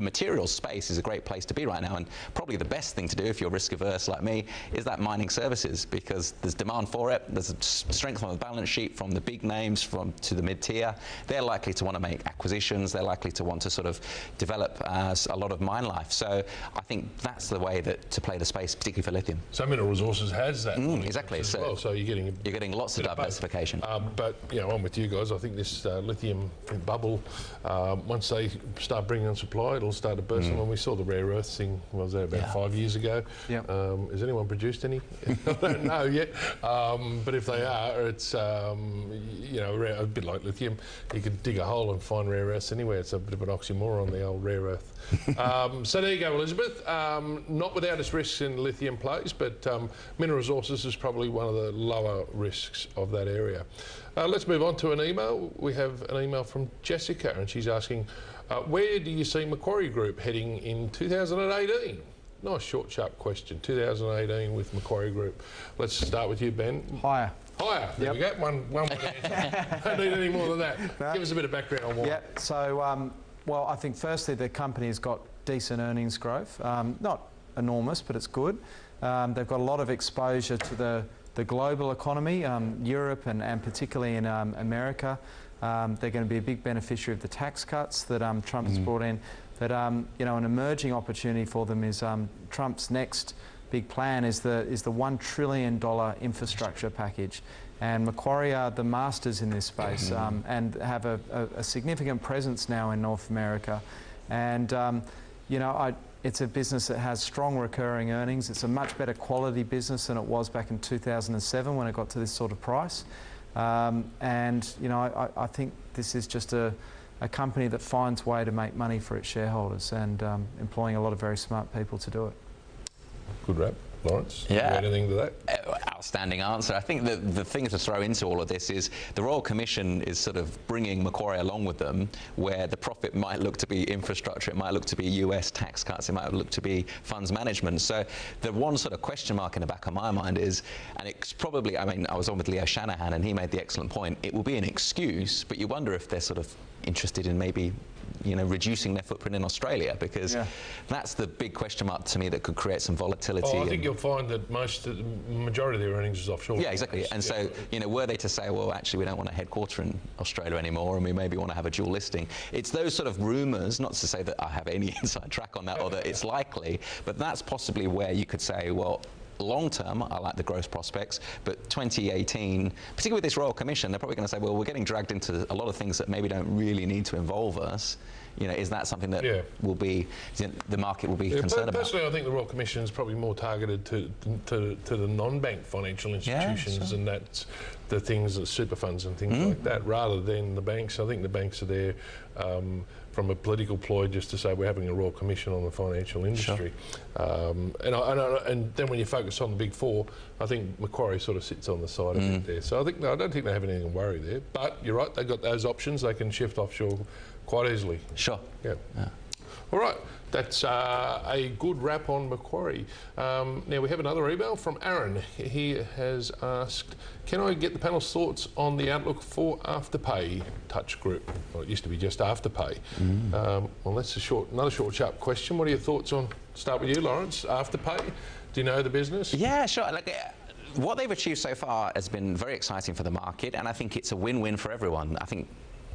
materials space is a great place to be right now, and probably the best thing to do if you're risk averse like me is that mining services, because there's demand for it. There's a strength on the balance sheet from the big names to the mid-tier. They're likely to want to make acquisitions. They're likely to want to sort of develop a lot of mine life. So I think that's the way to play the space, particularly for lithium. So mineral resources has that. Exactly. So you're getting lots of diversification. But I'm with you guys. I think this lithium bubble, once they start bringing on supply, it'll start to burst. And when we saw the rare earth thing, was that about 5 years ago? Yep. Has anyone produced any? I don't know yet. But if they are, it's a bit like lithium. You could dig a hole and find rare earths anywhere. It's a bit of an oxymoron, the old rare earth. So there you go, Elizabeth. Not without its risks in lithium plays, but mineral resources is probably one of the lower risks of that area. Let's move on to an email. We have an email from Jessica, and she's asking, where do you see Macquarie Group heading in 2018? Nice short, sharp question. 2018 with Macquarie Group. Let's start with you, Ben. Higher. Higher. There we go. One word answer. Don't need any more than that. No. Give us a bit of background on why. Yeah. So, well, I think firstly the company's got decent earnings growth. Not enormous, but it's good. They've got a lot of exposure to the global economy, Europe and particularly in America. They're going to be a big beneficiary of the tax cuts that Trump has brought in. But an emerging opportunity for them is Trump's next big plan is the $1 trillion infrastructure package. And Macquarie are the masters in this space and have a significant presence now in North America. And it's a business that has strong recurring earnings. It's a much better quality business than it was back in 2007 when it got to this sort of price. I think this is just a company that finds a way to make money for its shareholders and employing a lot of very smart people to do it. Good wrap. Lawrence? Yeah. Anything to that? Outstanding answer. I think the thing to throw into all of this is the Royal Commission is sort of bringing Macquarie along with them, where the profit might look to be infrastructure, it might look to be US tax cuts, it might look to be funds management. So the one sort of question mark in the back of my mind is, and it's probably, I mean, I was on with Leo Shanahan and he made the excellent point, it will be an excuse, but you wonder if they're sort of interested in maybe, you know, reducing their footprint in Australia, because that's the big question mark to me that could create some volatility. Oh, I think you'll find that the majority of their earnings is offshore. Yeah, exactly. And so, you know, were they to say, well, actually, we don't want a headquarter in Australia anymore, and we maybe want to have a dual listing. It's those sort of rumours, not to say that I have any inside track on that or that it's likely, but that's possibly where you could say, well, long term, I like the growth prospects, but 2018, particularly with this Royal Commission, they're probably going to say, well, we're getting dragged into a lot of things that maybe don't really need to involve us. You know, is that something that will be, the market will be concerned about? Personally, I think the Royal Commission is probably more targeted to the non-bank financial institutions, and that's the things that super funds and things like that, rather than the banks. I think the banks are there from a political ploy just to say we're having a Royal Commission on the financial industry. And then when you focus on the big four, I think Macquarie sort of sits on the side of it there. So I don't think they have anything to worry there. But you're right, they've got those options. They can shift offshore quite easily. Sure. Yeah. All right, that's a good wrap on Macquarie. Now we have another email from Aaron. He has asked, can I get the panel's thoughts on the outlook for Afterpay Touch Group? Well, it used to be just Afterpay. Well, that's another short, sharp question. What are your thoughts on, start with you, Lawrence, Afterpay? Do you know the business? Yeah, sure. What they've achieved so far has been very exciting for the market, and I think it's a win-win for everyone. I think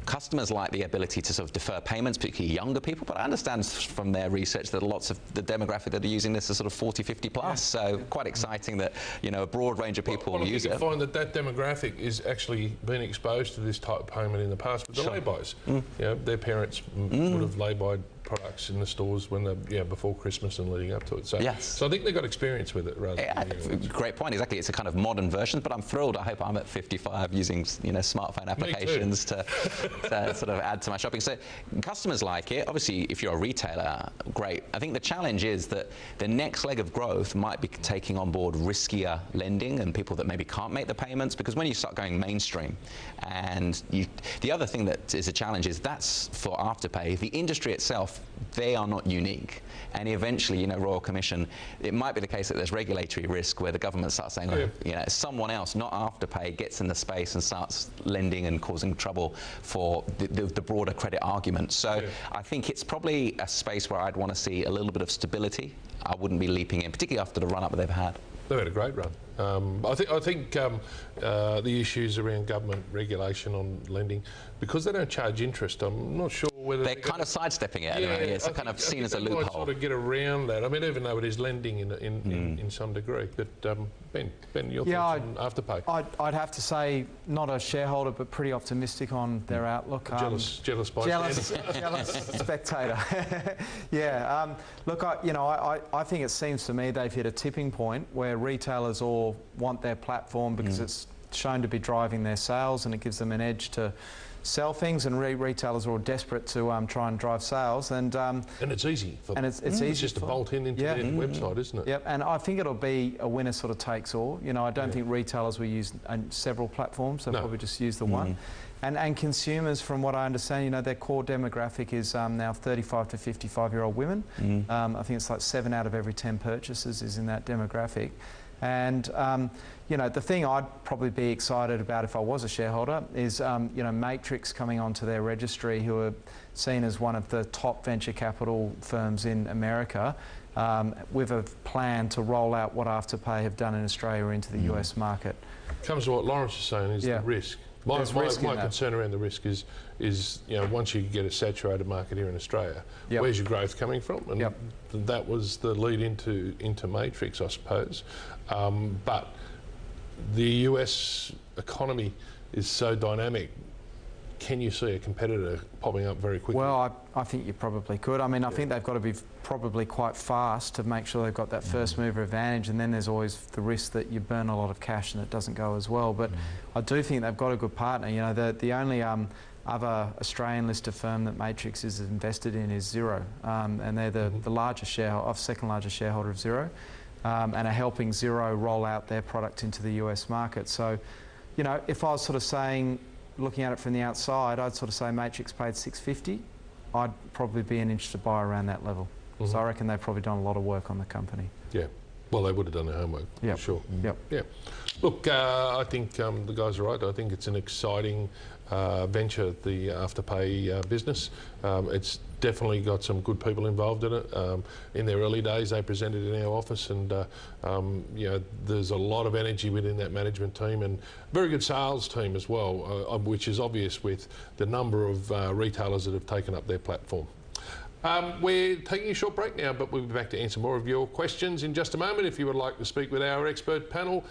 customers like the ability to sort of defer payments, particularly younger people, but I understand from their research that lots of the demographic that are using this are sort of 40, 50 plus, so quite exciting that, you know, a broad range of people use it. You find that demographic is actually been exposed to this type of payment in the past with the lay-bys. You know, their parents would have lay-by products in the stores when they before Christmas and leading up to it. So, so I think they've got experience with it rather than great point, exactly. It's a kind of modern version, but I'm thrilled. I hope I'm at 55 using, you know, smartphone applications to sort of add to my shopping. So customers like it. Obviously, if you're a retailer, great. I think the challenge is that the next leg of growth might be taking on board riskier lending and people that maybe can't make the payments, because when you start going mainstream, and the other thing that is a challenge is that's for Afterpay. The industry itself, they are not unique, and eventually, you know, Royal Commission, it might be the case that there's regulatory risk where the government starts saying, you know, someone else, not Afterpay, gets in the space and starts lending and causing trouble for the broader credit argument. So I think it's probably a space where I'd want to see a little bit of stability. I wouldn't be leaping in, particularly after the run-up they've had. They've had a great run. I think the issues around government regulation on lending, because they don't charge interest, I'm not sure whether they're kind of sidestepping it. It's kind of seen as a loophole. Might sort of get around that. I mean, even though it is lending in some degree. But Ben, your thoughts on Afterpay? I'd have to say, not a shareholder, but pretty optimistic on their outlook. Jealous spectator. Look, I think it seems to me they've hit a tipping point where retailers all want their platform because it's shown to be driving their sales, and it gives them an edge to sell things, and retailers are all desperate to try and drive sales, and it's easy. It's easy. It's just to bolt into their website, isn't it? Yep, and I think it'll be a winner sort of takes all. You know, I don't think retailers will use several platforms; they'll probably just use the one. And consumers, from what I understand, you know, their core demographic is now 35 to 55-year-old women. I think it's like 7 out of every 10 purchases is in that demographic. And, you know, the thing I'd probably be excited about if I was a shareholder is, you know, Matrix coming onto their registry, who are seen as one of the top venture capital firms in America, with a plan to roll out what Afterpay have done in Australia into the US market. Comes to what Lawrence is saying is the risk. My concern around the risk is, you know, once you get a saturated market here in Australia, where's your growth coming from? And that was the lead into Matrix, I suppose. But the US economy is so dynamic. Can you see a competitor popping up very quickly? Well, I think you probably could. I mean, I think they've got to be probably quite fast to make sure they've got that first mover advantage, and then there's always the risk that you burn a lot of cash and it doesn't go as well. But I do think they've got a good partner. You know, the only other Australian listed firm that Matrix is invested in is Xero, and they're the largest shareholder, second largest shareholder of Xero. and are helping Xero roll out their product into the US market. So, you know, if I was sort of saying, looking at it from the outside, I'd sort of say Matrix paid $650. I'd probably be an interested buyer around that level. So I reckon they've probably done a lot of work on the company. Yeah. Well, they would have done their homework, for sure. Yep. Yeah. Look, I think the guys are right. I think it's an exciting venture, the Afterpay business. It's definitely got some good people involved in it. In their early days, they presented in our office, and you know, there's a lot of energy within that management team, and very good sales team as well, which is obvious with the number of retailers that have taken up their platform. We're taking a short break now, but we'll be back to answer more of your questions in just a moment. If you would like to speak with our expert panel,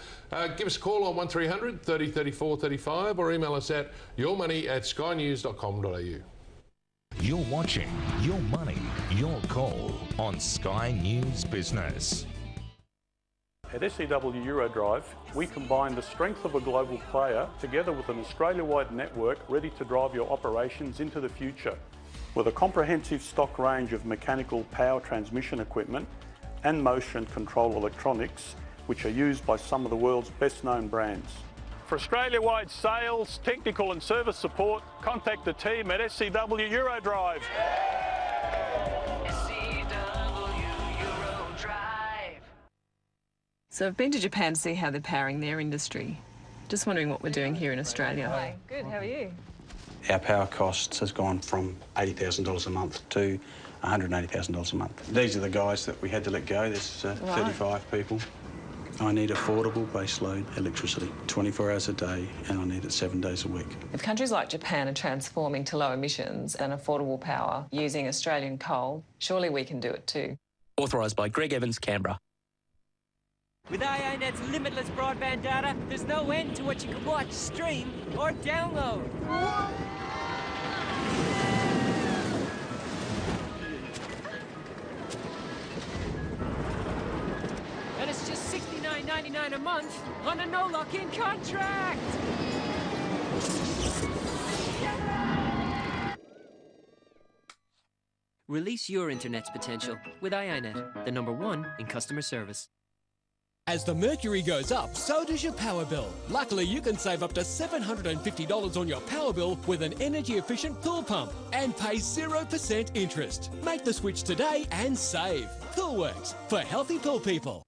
give us a call on 1300 30 34 35 or email us at yourmoney@skynews.com.au. You're watching Your Money, Your Call on Sky News Business. At SEW Eurodrive, we combine the strength of a global player together with an Australia-wide network ready to drive your operations into the future. With a comprehensive stock range of mechanical power transmission equipment and motion control electronics, which are used by some of the world's best-known brands. For Australia-wide sales, technical and service support, contact the team at SEW Eurodrive. So I've been to Japan to see how they're powering their industry. Just wondering what we're doing here in Australia. Hi, good, how are you? Our power costs has gone from $80,000 a month to $180,000 a month. These are the guys that we had to let go. There's 35 people. I need affordable baseload electricity, 24 hours a day, and I need it 7 days a week. If countries like Japan are transforming to low emissions and affordable power using Australian coal, surely we can do it too. Authorised by Greg Evans, Canberra. With IINet's limitless broadband data, there's no end to what you can watch, stream, or download. And it's just $69.99 a month on a no lock-in contract. Release your internet's potential with IINet, the #1 in customer service. As the mercury goes up, so does your power bill. Luckily, you can save up to $750 on your power bill with an energy-efficient pool pump and pay 0% interest. Make the switch today and save. Poolworks, for healthy pool people.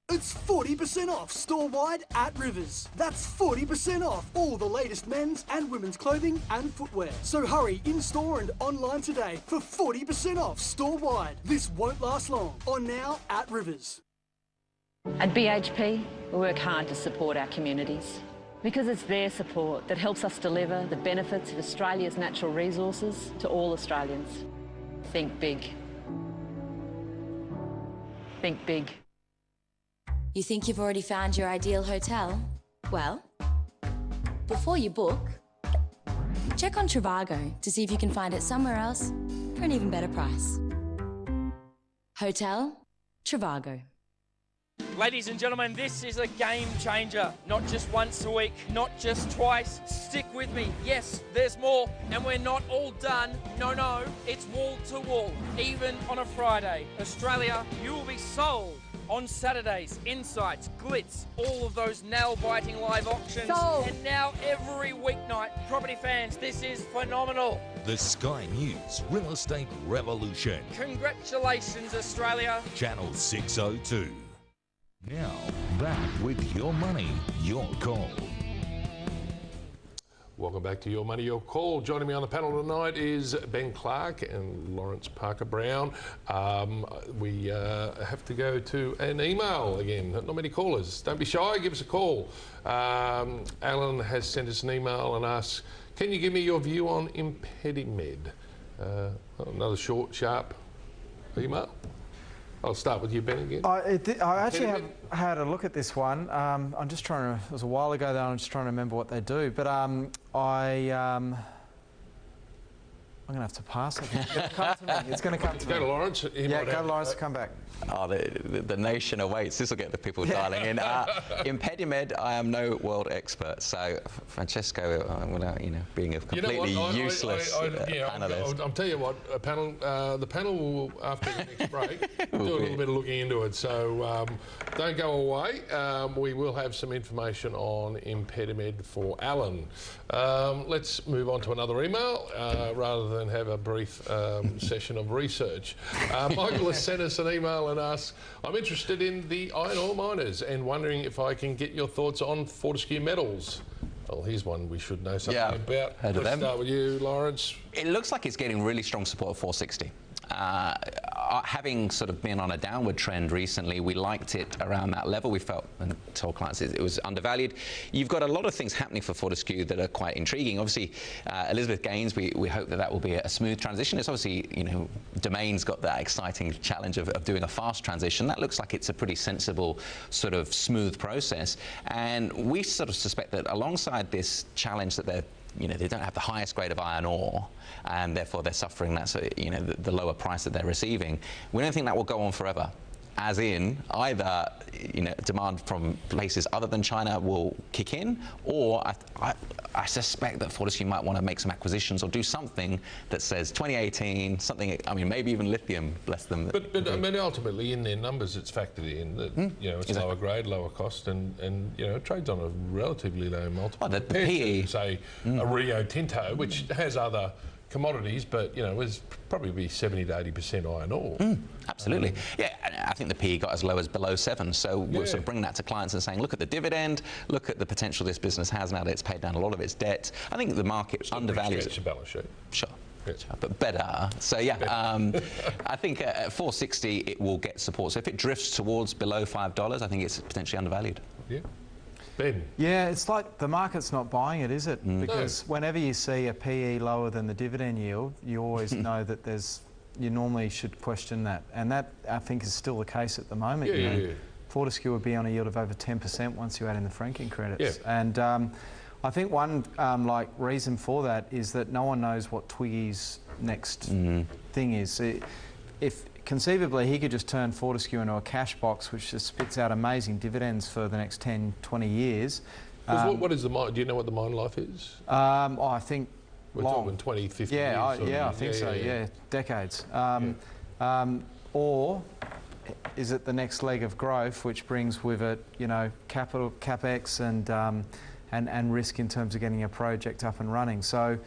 It's 40% off store-wide at Rivers. That's 40% off all the latest men's and women's clothing and footwear. So hurry in-store and online today for 40% off store-wide. This won't last long. On now at Rivers. At BHP, we work hard to support our communities because it's their support that helps us deliver the benefits of Australia's natural resources to all Australians. Think big. Think big. You think you've already found your ideal hotel? Well, before you book, check on Trivago to see if you can find it somewhere else for an even better price. Hotel Trivago. Ladies and gentlemen, this is a game changer. Not just once a week, not just twice. Stick with me. Yes, there's more, and we're not all done. No, it's wall to wall, even on a Friday. Australia, you will be sold on Saturdays. Insights, Glitz, all of those nail-biting live auctions. Sold. And now every weeknight. Property fans, this is phenomenal. The Sky News Real Estate Revolution. Congratulations, Australia. Channel 602. Now, back with Your Money, Your Call. Welcome back to Your Money, Your Call. Joining me on the panel tonight is Ben Clark and Lawrence Parker-Brown. We have to go to an email again. Not many callers. Don't be shy, give us a call. Alan has sent us an email and asked, can you give me your view on ImpediMed? Another short, sharp email. I'll start with you, Ben, again. I actually have had a look at this one. I'm just trying to, it was a while ago though, I'm just trying to remember what they do. But I'm going to have to pass. It's going to come to me. Go to Lawrence. Go to Lawrence, come back. Oh, the nation awaits. This will get the people dialing in. ImpediMed, I am no world expert, so Francesco, without being a completely useless panelist. I'll tell you what, the panel will, after the next break, do a little bit of looking into it. So don't go away. We will have some information on ImpediMed for Alan. Let's move on to another email rather than have a brief session of research. Michael has sent us an email and asks, I'm interested in the iron ore miners and wondering if I can get your thoughts on Fortescue Metals. Well, here's one we should know something about. Let's start with you, Lawrence. It looks like it's getting really strong support at 460. Having sort of been on a downward trend recently, we liked it around that level. We felt and told clients it was undervalued. You've got a lot of things happening for Fortescue that are quite intriguing. Obviously, Elizabeth Gaines, we hope that will be a smooth transition. It's obviously, Domain's got that exciting challenge of doing a fast transition. That looks like it's a pretty sensible, sort of smooth process. And we sort of suspect that alongside this challenge that they don't have the highest grade of iron ore, and therefore they're suffering that, the lower price that they're receiving. We don't think that will go on forever. As in, either demand from places other than China will kick in, or I suspect that Fortescue might want to make some acquisitions or do something that says 2018, something. I mean, maybe even lithium, bless them. But I mean, ultimately, in their numbers, it's factored in that it's exactly. lower grade, lower cost, and it trades on a relatively low multiple. Oh, the PE, to, say a Rio Tinto, which has other commodities, but is probably be 70 to 80% iron ore. Absolutely. I think the PE got as low as below 7. So we're sort of bringing that to clients and saying, look at the dividend, look at the potential this business has now that it's paid down a lot of its debt. I think the market undervalues it. Balance sheet. Sure. But better. So I think at 460 it will get support. So if it drifts towards below $5, I think it's potentially undervalued. Yeah. Ben. Yeah, it's like the market's not buying it, is it? Because whenever you see a PE lower than the dividend yield, you always know that you normally should question that. And that, I think, is still the case at the moment. Fortescue would be on a yield of over 10% once you add in the franking credits. And I think one reason for that is that no one knows what Twiggy's next thing is. If conceivably he could just turn Fortescue into a cash box which just spits out amazing dividends for the next 10, 20 years. What is the mine? Do you know what the mine life is? I think we're talking 20, 50 years. I think so. Yeah, decades. Or is it the next leg of growth which brings with it, capital, capex, and risk in terms of getting a project up and running? So,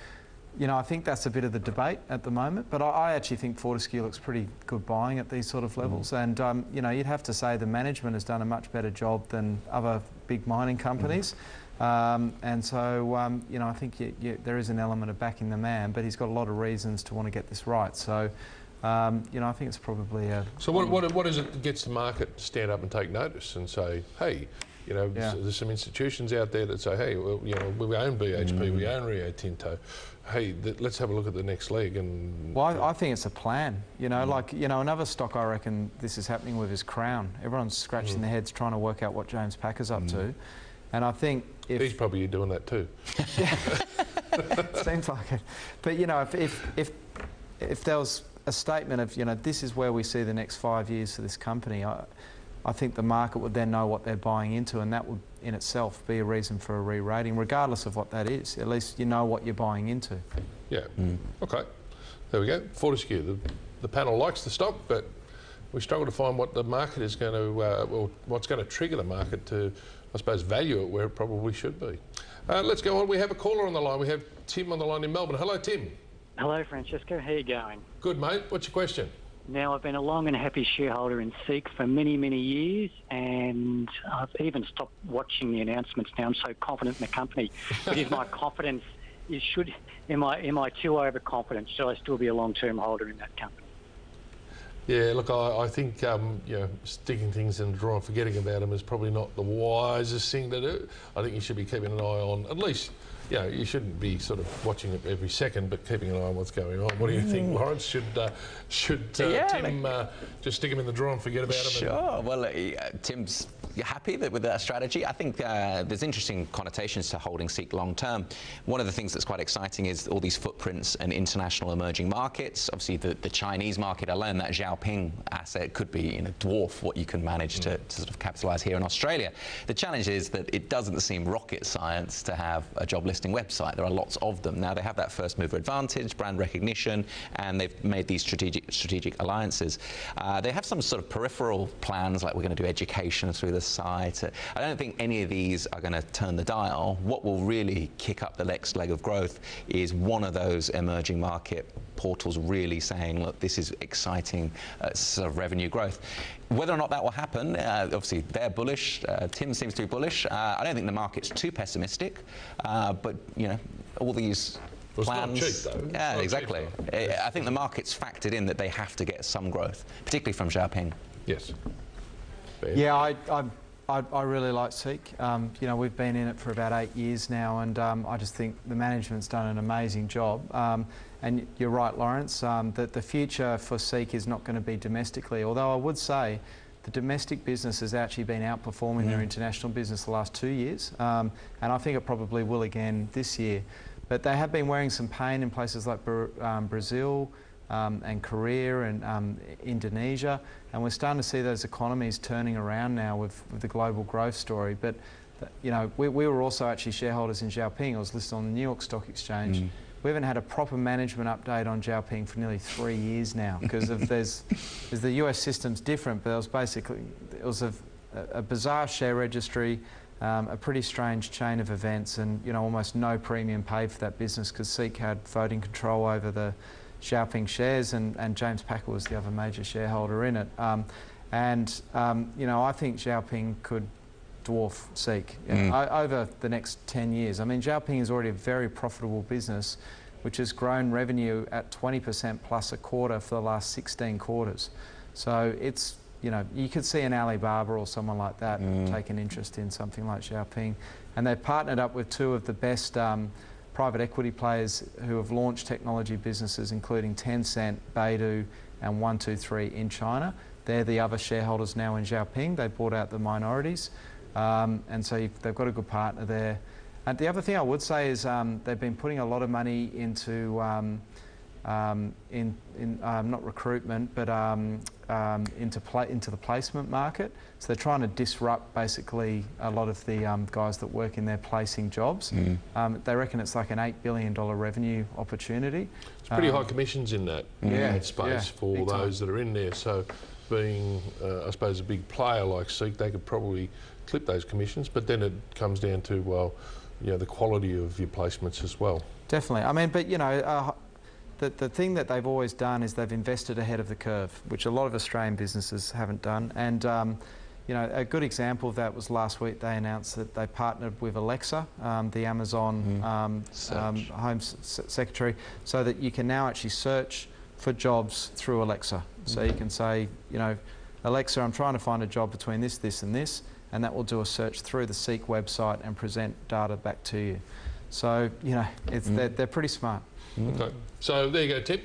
I think that's a bit of the debate at the moment, but I actually think Fortescue looks pretty good buying at these sort of levels. And, you'd have to say the management has done a much better job than other big mining companies. And so, I think there is an element of backing the man, but he's got a lot of reasons to want to get this right. So, I think it's probably a... So what is it that gets the market to stand up and take notice and say, hey, there's some institutions out there that say, hey, well, we own BHP, we own Rio Tinto. Hey, let's have a look at the next leg. And well, I think it's a plan. Another stock I reckon this is happening with is Crown. Everyone's scratching their heads trying to work out what James Packer's up to, and I think he's probably doing that too. Seems like it. But if there was a statement of this is where we see the next 5 years for this company, I think the market would then know what they're buying into, and that would in itself be a reason for a re-rating, regardless of what that is. At least you know what you're buying into. Yeah. Okay. There we go. Fortescue. The panel likes the stock, but we struggle to find what the market is going to, what's going to trigger the market to, I suppose, value it where it probably should be. Let's go on. We have a caller on the line. We have Tim on the line in Melbourne. Hello, Tim. Hello, Francesco. How are you going? Good, mate. What's your question? Now, I've been a long and happy shareholder in Seek for many, many years, and I've even stopped watching the announcements now. I'm so confident in the company. But is my confidence, am I too overconfident? Should I still be a long-term holder in that company? Yeah, look, I think sticking things in the drawer and forgetting about them is probably not the wisest thing to do. I think you should be keeping an eye on, at least, you shouldn't be sort of watching it every second, but keeping an eye on what's going on. What do you think, Lawrence? Should Tim just stick him in the drawer and forget about him? Sure. Well, Tim's happy with that strategy. I think there's interesting connotations to holding SEEK long term. One of the things that's quite exciting is all these footprints and international emerging markets. Obviously, the Chinese market alone, that Xiaoping asset could be dwarf what you can manage to sort of capitalise here in Australia. The challenge is that it doesn't seem rocket science to have a job listing website. There are lots of them. Now they have that first mover advantage, brand recognition, and they've made these strategic alliances. They have some sort of peripheral plans, like we're going to do education through the site. I don't think any of these are going to turn the dial. What will really kick up the next leg of growth is one of those emerging market portals really saying, look, this is exciting sort of revenue growth. Whether or not that will happen, obviously they're bullish. Tim seems to be bullish. I don't think the market's too pessimistic, but all these plans. It's not cheap, though. Yeah, exactly. I think the market's factored in that they have to get some growth, particularly from Xiaoping. Yes. Ben? Yeah, I really like SEEK. We've been in it for about 8 years now, and I just think the management's done an amazing job. And you're right, Lawrence, that the future for SEEK is not going to be domestically, although I would say the domestic business has actually been outperforming their international business the last 2 years, and I think it probably will again this year. But they have been wearing some pain in places like Brazil and Korea and Indonesia, and we're starting to see those economies turning around now with the global growth story. But we were also actually shareholders in Xiaoping. I was listed on the New York Stock Exchange. We haven't had a proper management update on Xiaoping for nearly 3 years now, because the US system's different, but it was a bizarre share registry, a pretty strange chain of events, and almost no premium paid for that business because SEEK had voting control over the Xiaoping shares, and James Packer was the other major shareholder in it. I think Xiaoping could dwarf SEEK over the next 10 years. I mean, Xiaoping is already a very profitable business, which has grown revenue at 20% plus a quarter for the last 16 quarters. So it's, you could see an Alibaba or someone like that take an interest in something like Xiaoping. And they've partnered up with two of the best private equity players who have launched technology businesses, including Tencent, Baidu, and 123 in China. They're the other shareholders now in Xiaoping. They bought out the minorities. And so they've got a good partner there. And the other thing I would say is they've been putting a lot of money into not recruitment, but into the placement market. So they're trying to disrupt basically a lot of the guys that work in there placing jobs. They reckon it's like an $8 billion revenue opportunity. It's pretty high commissions in that space for those that are in there. So being, I suppose, a big player like SEEK, they could probably clip those commissions, but then it comes down to, well, the quality of your placements as well. Definitely. I mean, but the thing that they've always done is they've invested ahead of the curve, which a lot of Australian businesses haven't done. And a good example of that was last week they announced that they partnered with Alexa, the Amazon Home Secretary, so that you can now actually search for jobs through Alexa. So you can say, Alexa, I'm trying to find a job between this, this and this, and that will do a search through the SEEK website and present data back to you. So, they're pretty smart. Okay. So there you go, Tim.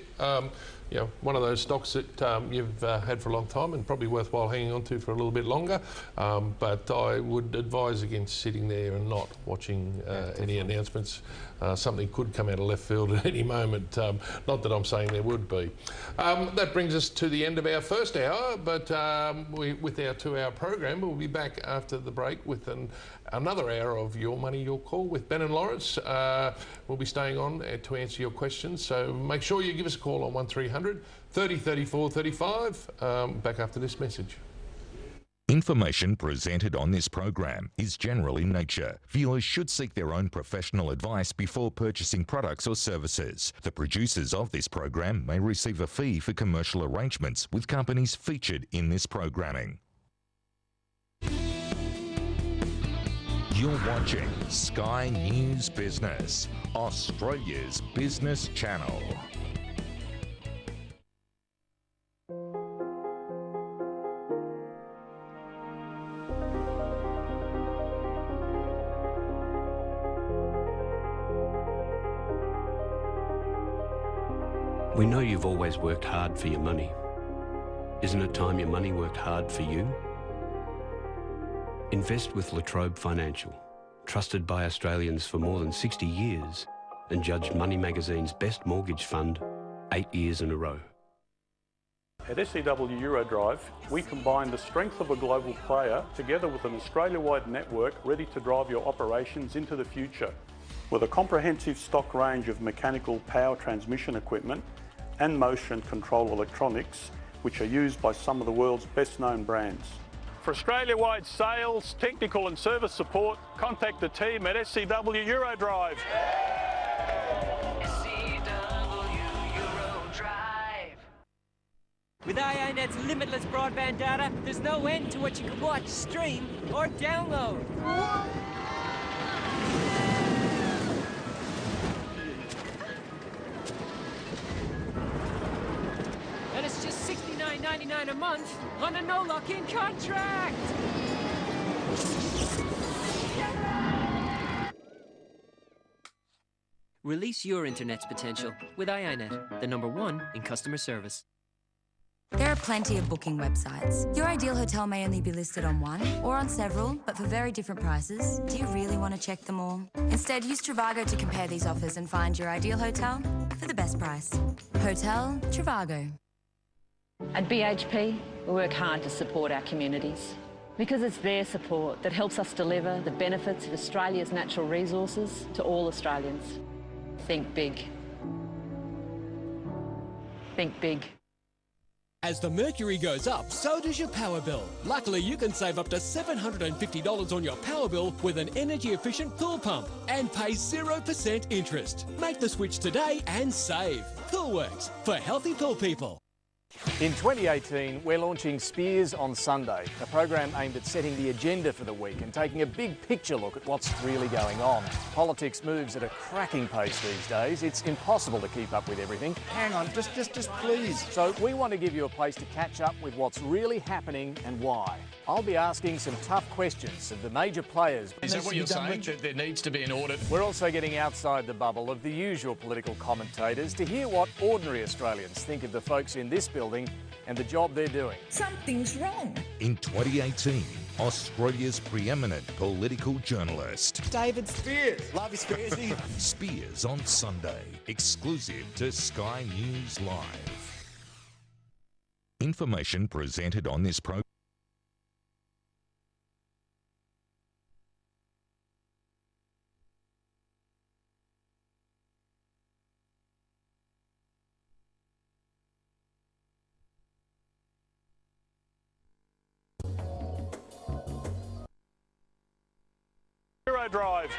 One of those stocks that you've had for a long time and probably worthwhile hanging on to for a little bit longer. But I would advise against sitting there and not watching any announcements. Something could come out of left field at any moment. Not that I'm saying there would be. That brings us to the end of our first hour, but with our 2-hour program, we'll be back after the break with another hour of Your Money, Your Call with Ben and Lawrence. We'll be staying on to answer your questions, so make sure you give us a call on 1300 30 34 35. Back after this message. Information presented on this program is general in nature. Viewers should seek their own professional advice before purchasing products or services. The producers of this program may receive a fee for commercial arrangements with companies featured in this programming. You're watching Sky News Business, Australia's business channel. We know you've always worked hard for your money. Isn't it time your money worked hard for you? Invest with Latrobe Financial, trusted by Australians for more than 60 years and judged Money Magazine's best mortgage fund 8 years in a row. At SEW Eurodrive, we combine the strength of a global player together with an Australia-wide network ready to drive your operations into the future. With a comprehensive stock range of mechanical power transmission equipment and motion control electronics, which are used by some of the world's best-known brands. For Australia-wide sales, technical and service support, contact the team at SEW Eurodrive. With IINet's limitless broadband data, there's no end to what you can watch, stream, or download. And it's just $69.99 a month on a no lock-in contract. Release your internet's potential with IINet, the #1 in customer service. There are plenty of booking websites. Your ideal hotel may only be listed on one or on several, but for very different prices. Do you really want to check them all? Instead, use Trivago to compare these offers and find your ideal hotel for the best price. Hotel Trivago. At BHP, we work hard to support our communities because it's their support that helps us deliver the benefits of Australia's natural resources to all Australians. Think big. Think big. As the mercury goes up, so does your power bill. Luckily, you can save up to $750 on your power bill with an energy-efficient pool pump and pay 0% interest. Make the switch today and save. Poolworks, for healthy pool people. In 2018, we're launching Spears on Sunday, a program aimed at setting the agenda for the week and taking a big picture look at what's really going on. Politics moves at a cracking pace these days. It's impossible to keep up with everything. Hang on, just please. So we want to give you a place to catch up with what's really happening and why. I'll be asking some tough questions of the major players. Is that what you're saying, that there needs to be an audit? We're also getting outside the bubble of the usual political commentators to hear what ordinary Australians think of the folks in this building and the job they're doing. Something's wrong. In 2018, Australia's preeminent political journalist, David Spears. Love you, Spears. Spears on Sunday, exclusive to Sky News Live. Information presented on this program. Eurodrive.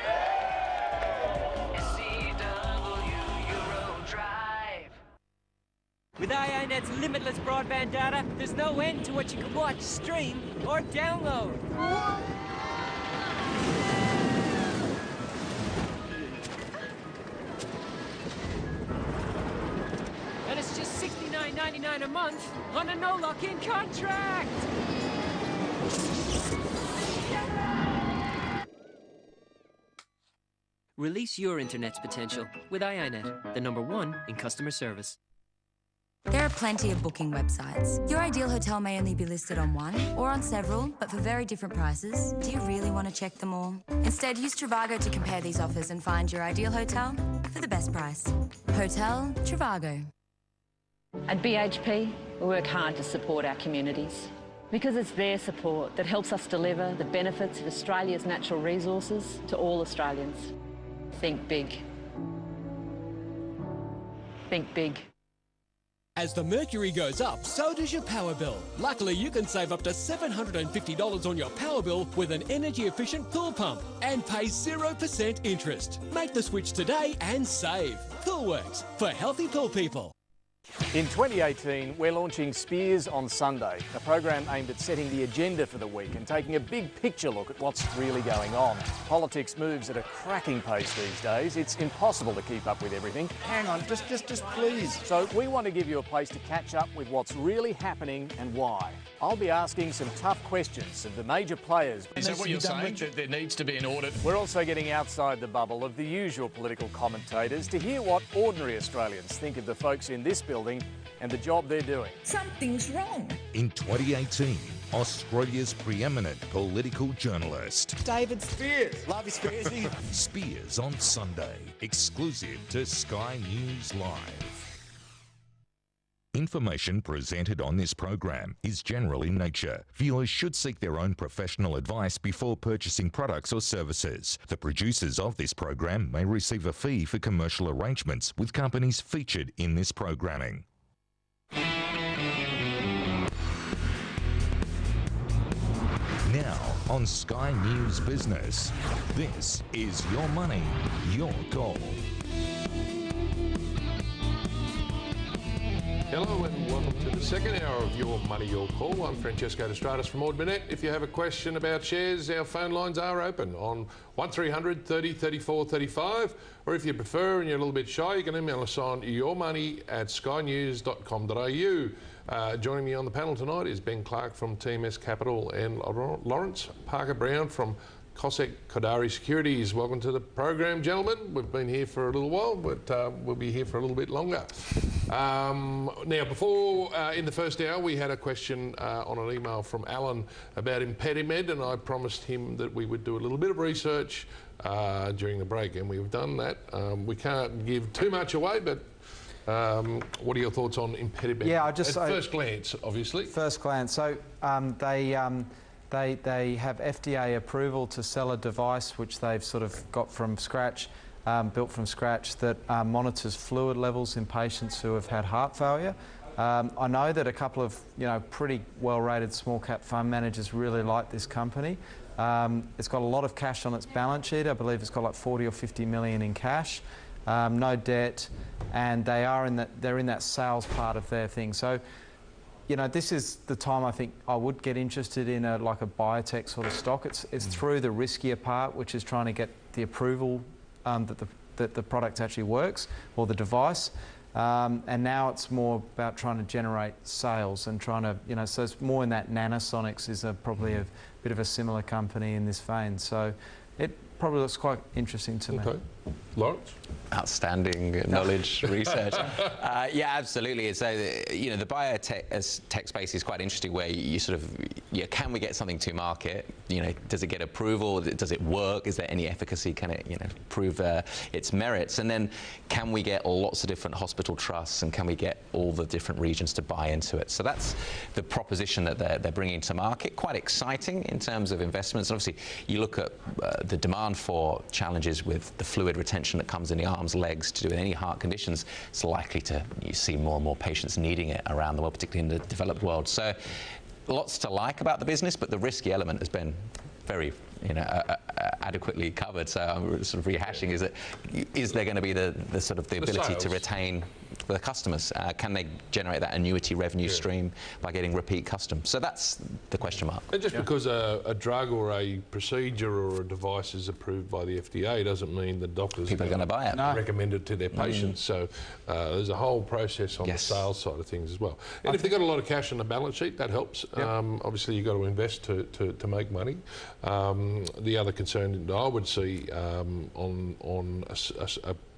With IINet's limitless broadband data, there's no end to what you can watch, stream, or download. And it's just $69.99 a month on a no lock-in contract. Release your internet's potential with IINet, the #1 in customer service. There are plenty of booking websites. Your ideal hotel may only be listed on one or on several, but for very different prices. Do you really want to check them all? Instead, use Trivago to compare these offers and find your ideal hotel for the best price. Hotel Trivago. At BHP, we work hard to support our communities because it's their support that helps us deliver the benefits of Australia's natural resources to all Australians. Think big. Think big. As the mercury goes up, so does your power bill. Luckily, you can save up to $750 on your power bill with an energy-efficient pool pump and pay 0% interest. Make the switch today and save. Poolworks, for healthy pool people. In 2018, we're launching Spears on Sunday, a program aimed at setting the agenda for the week and taking a big picture look at what's really going on. Politics moves at a cracking pace these days. It's impossible to keep up with everything. Hang on, just please. So we want to give you a place to catch up with what's really happening and why. I'll be asking some tough questions of the major players. Is that what you're saying, that there needs to be an audit? We're also getting outside the bubble of the usual political commentators to hear what ordinary Australians think of the folks in this building and the job they're doing. Something's wrong. In 2018, Australia's preeminent political journalist. David Spears. Love you, Spearsy. Spears on Sunday, exclusive to Sky News Live. Information presented on this program is general in nature. Viewers should seek their own professional advice before purchasing products or services. The producers of this program may receive a fee for commercial arrangements with companies featured in this programming. Now on Sky News Business, this is Your Money, Your Call. Hello and welcome to the second hour of Your Money, Your Call. I'm Francesco Destratus from Ord Minnett. If you have a question about shares, our phone lines are open on 1300 30 34 35, or if you prefer and you're a little bit shy, you can email us on yourmoney@skynews.com.au. Joining me on the panel tonight is Ben Clark from TMS Capital and Lawrence Parker-Brown from Cossack Kodari Securities. Welcome to the program, gentlemen. We've been here for a little while, but we'll be here for a little bit longer. Now, before, in the first hour, we had a question on an email from Alan about ImpediMed, and I promised him that we would do a little bit of research during the break, and we've done that. We can't give too much away, but what are your thoughts on ImpediMed? Yeah, at first glance, obviously. First glance. So they have FDA approval to sell a device which they've sort of got from scratch, built from scratch, that monitors fluid levels in patients who have had heart failure. I know that a couple of pretty well-rated small-cap fund managers really like this company. It's got a lot of cash on its balance sheet. I believe it's got like 40 or 50 million in cash. No debt, and they're in that sales part of their thing. So, this is the time I think I would get interested in a biotech sort of stock. It's through the riskier part, which is trying to get the approval that the product actually works, or the device. And now it's more about trying to generate sales and trying to, so it's more in that Nanosonics is probably a bit of a similar company in this vein. So it probably looks quite interesting to me. Lawrence? Outstanding knowledge, research. Yeah, absolutely. So, the biotech space is quite interesting, where you sort of, can we get something to market? Does it get approval? Does it work? Is there any efficacy? Can it, prove its merits? And then, can we get lots of different hospital trusts, and can we get all the different regions to buy into it? So that's the proposition that they're bringing to market. Quite exciting in terms of investments. And obviously, you look at the demand for challenges with the fluid retention that comes in the arms, legs, to do with any heart conditions. It's likely to, you see more and more patients needing it around the world, particularly in the developed world. So lots to like about the business, but the risky element has been very adequately covered. So I'm sort of rehashing, is there going to be the ability to retain the customers? Can they generate that annuity revenue stream by getting repeat customers? So that's the question mark. And just because a drug or a procedure or a device is approved by the FDA doesn't mean the doctors are going to buy it. Recommend it to their patients. So there's a whole process on the sales side of things as well. And if they've got a lot of cash on the balance sheet, that helps. Obviously, you've got to invest to make money. The other concern that I would see on a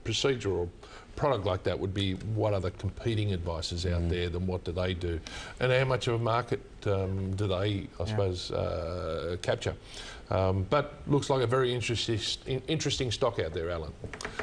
procedure or product like that would be, what are the competing advices out there, than what do they do, and how much of a market do they, I suppose, capture. But looks like a very interesting stock out there, Alan.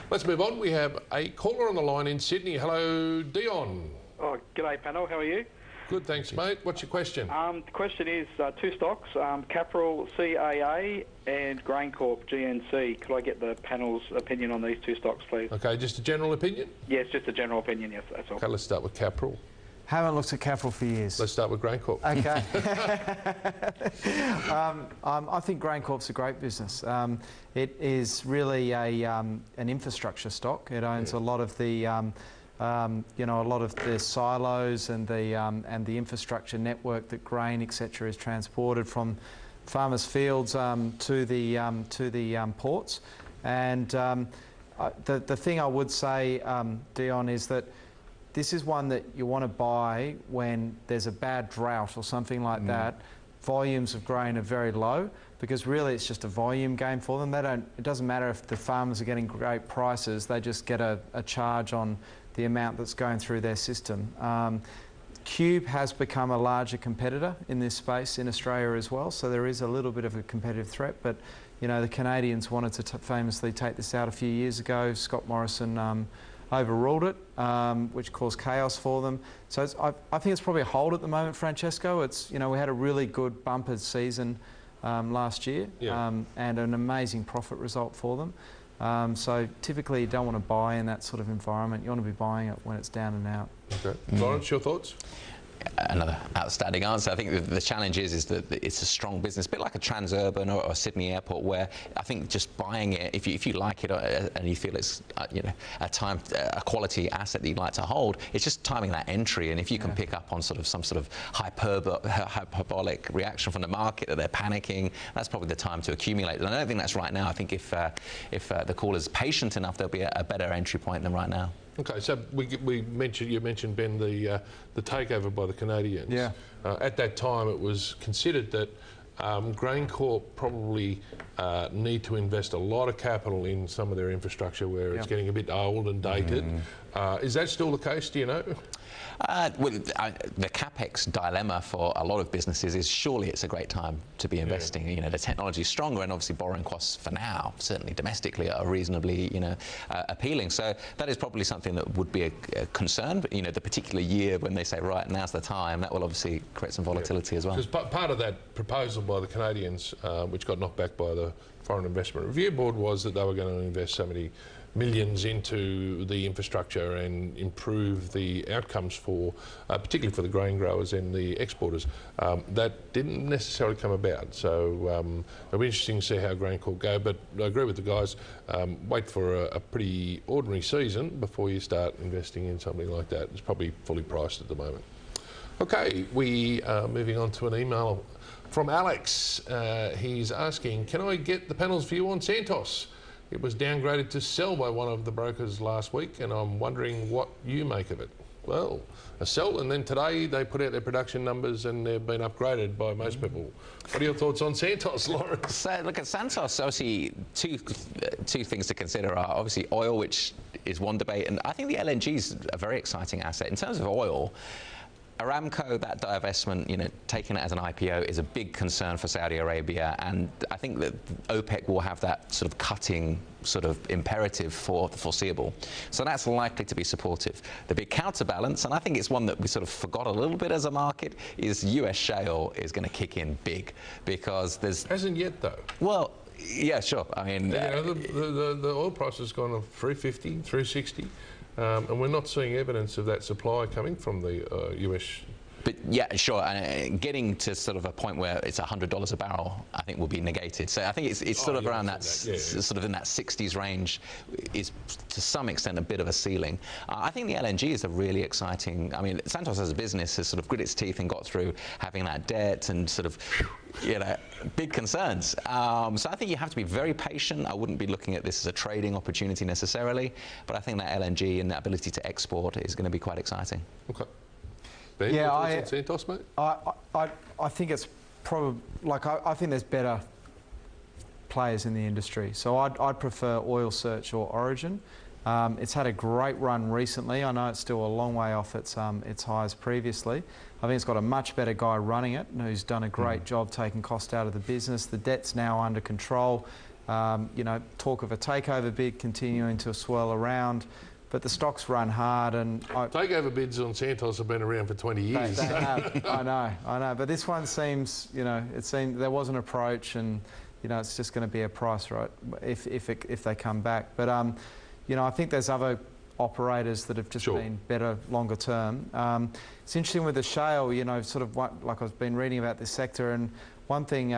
Let's move on. We have a caller on the line in Sydney. Hello, Dion. Oh, g'day panel, how are you? Good, thanks, mate. What's your question? The question is two stocks, Capral CAA and GrainCorp GNC. Could I get the panel's opinion on these two stocks, please? Okay, just a general opinion? Yes, just a general opinion, yes, that's all. Okay, let's start with Capral. Haven't looked at Capral for years. Let's start with GrainCorp. Okay. I think GrainCorp's a great business. It is really an infrastructure stock. It owns a lot of the a lot of the silos and the infrastructure network that grain, etc., is transported from farmers' fields to the ports. And the thing I would say, Dion, is that this is one that you want to buy when there's a bad drought or something like that. Volumes of grain are very low, because really it's just a volume game for them. It doesn't matter if the farmers are getting great prices, they just get a charge on the amount that's going through their system. Cube has become a larger competitor in this space in Australia as well, so there is a little bit of a competitive threat, but you know, the Canadians wanted to famously take this out a few years ago. Scott Morrison overruled it, which caused chaos for them. So I think it's probably a hold at the moment, Francesco. It's, you know, we had a really good bumper season last year, and an amazing profit result for them. So typically you don't want to buy in that sort of environment. You want to be buying it when it's down and out. Okay. Lawrence, your thoughts? Another outstanding answer. I think the challenge is that it's a strong business, a bit like a Transurban or a Sydney Airport, where I think just buying it, if you like it and you feel it's you know, a quality asset that you'd like to hold, it's just timing that entry. And if you can pick up on sort of some sort of hyperbolic reaction from the market that they're panicking, that's probably the time to accumulate. And I don't think that's right now. I think if the caller's patient enough, there'll be a better entry point than right now. Okay, so you mentioned, Ben, the takeover by the Canadians. Yeah. At that time, it was considered that GrainCorp probably need to invest a lot of capital in some of their infrastructure where it's getting a bit old and dated. Is that still the case, do you know? The capex dilemma for a lot of businesses is surely it's a great time to be investing. You know, the technology is stronger, and obviously borrowing costs for now, certainly domestically, are reasonably, you know, appealing. So that is probably something that would be a concern. But you know, the particular year when they say right now's the time, that will obviously create some volatility as well. Because part of that proposal by the Canadians, which got knocked back by the Foreign Investment Review Board, was that they were going to invest so many millions into the infrastructure and improve the outcomes for, particularly for the grain growers and the exporters. That didn't necessarily come about, so it'll be interesting to see how GrainCorp go, but I agree with the guys, wait for a pretty ordinary season before you start investing in something like that. It's probably fully priced at the moment. Okay, we are moving on to an email from Alex. He's asking, can I get the panel's view on Santos? It was downgraded to sell by one of the brokers last week, and I'm wondering what you make of it. Well, a sell, and then today they put out their production numbers and they've been upgraded by most people. What are your thoughts on Santos, Lawrence? So look at Santos, obviously two things to consider are obviously oil, which is one debate, and I think the LNG is a very exciting asset. In terms of oil, Aramco, that divestment, you know, taking it as an IPO is a big concern for Saudi Arabia, and I think that OPEC will have that sort of cutting sort of imperative for the foreseeable. So that's likely to be supportive. The big counterbalance, and I think it's one that we sort of forgot a little bit as a market, is US shale is going to kick in big, because there's... Hasn't yet, though. Well, yeah, sure. I mean... You know, the oil price has gone up 350, 360. And we're not seeing evidence of that supply coming from the US. But yeah, sure. Getting to sort of a point where it's $100 a barrel, I think will be negated. So I think it's sort of around that, sort of in that 60s range, is to some extent a bit of a ceiling. I think the LNG is a really exciting. I mean, Santos as a business has sort of grit its teeth and got through having that debt and sort of, you know, big concerns. So I think you have to be very patient. I wouldn't be looking at this as a trading opportunity necessarily, but I think that LNG and that ability to export is going to be quite exciting. Okay. Ben, yeah, Santos, mate? I think it's probably, like, I think there's better players in the industry. So I'd prefer Oil Search or Origin. It's had a great run recently. I know it's still a long way off its highs previously. I think it's got a much better guy running it who's done a great job taking cost out of the business. The debt's now under control. You know, talk of a takeover bid continuing to swirl around. But the stock's run hard, and takeover bids on Santos have been around for 20 years. They have. I know. But this one seems, you know, it seemed there was an approach, and you know, it's just going to be a price, right? If they come back, but you know, I think there's other operators that have just been better longer term. It's interesting with the shale, you know, sort of like I've been reading about this sector, and one thing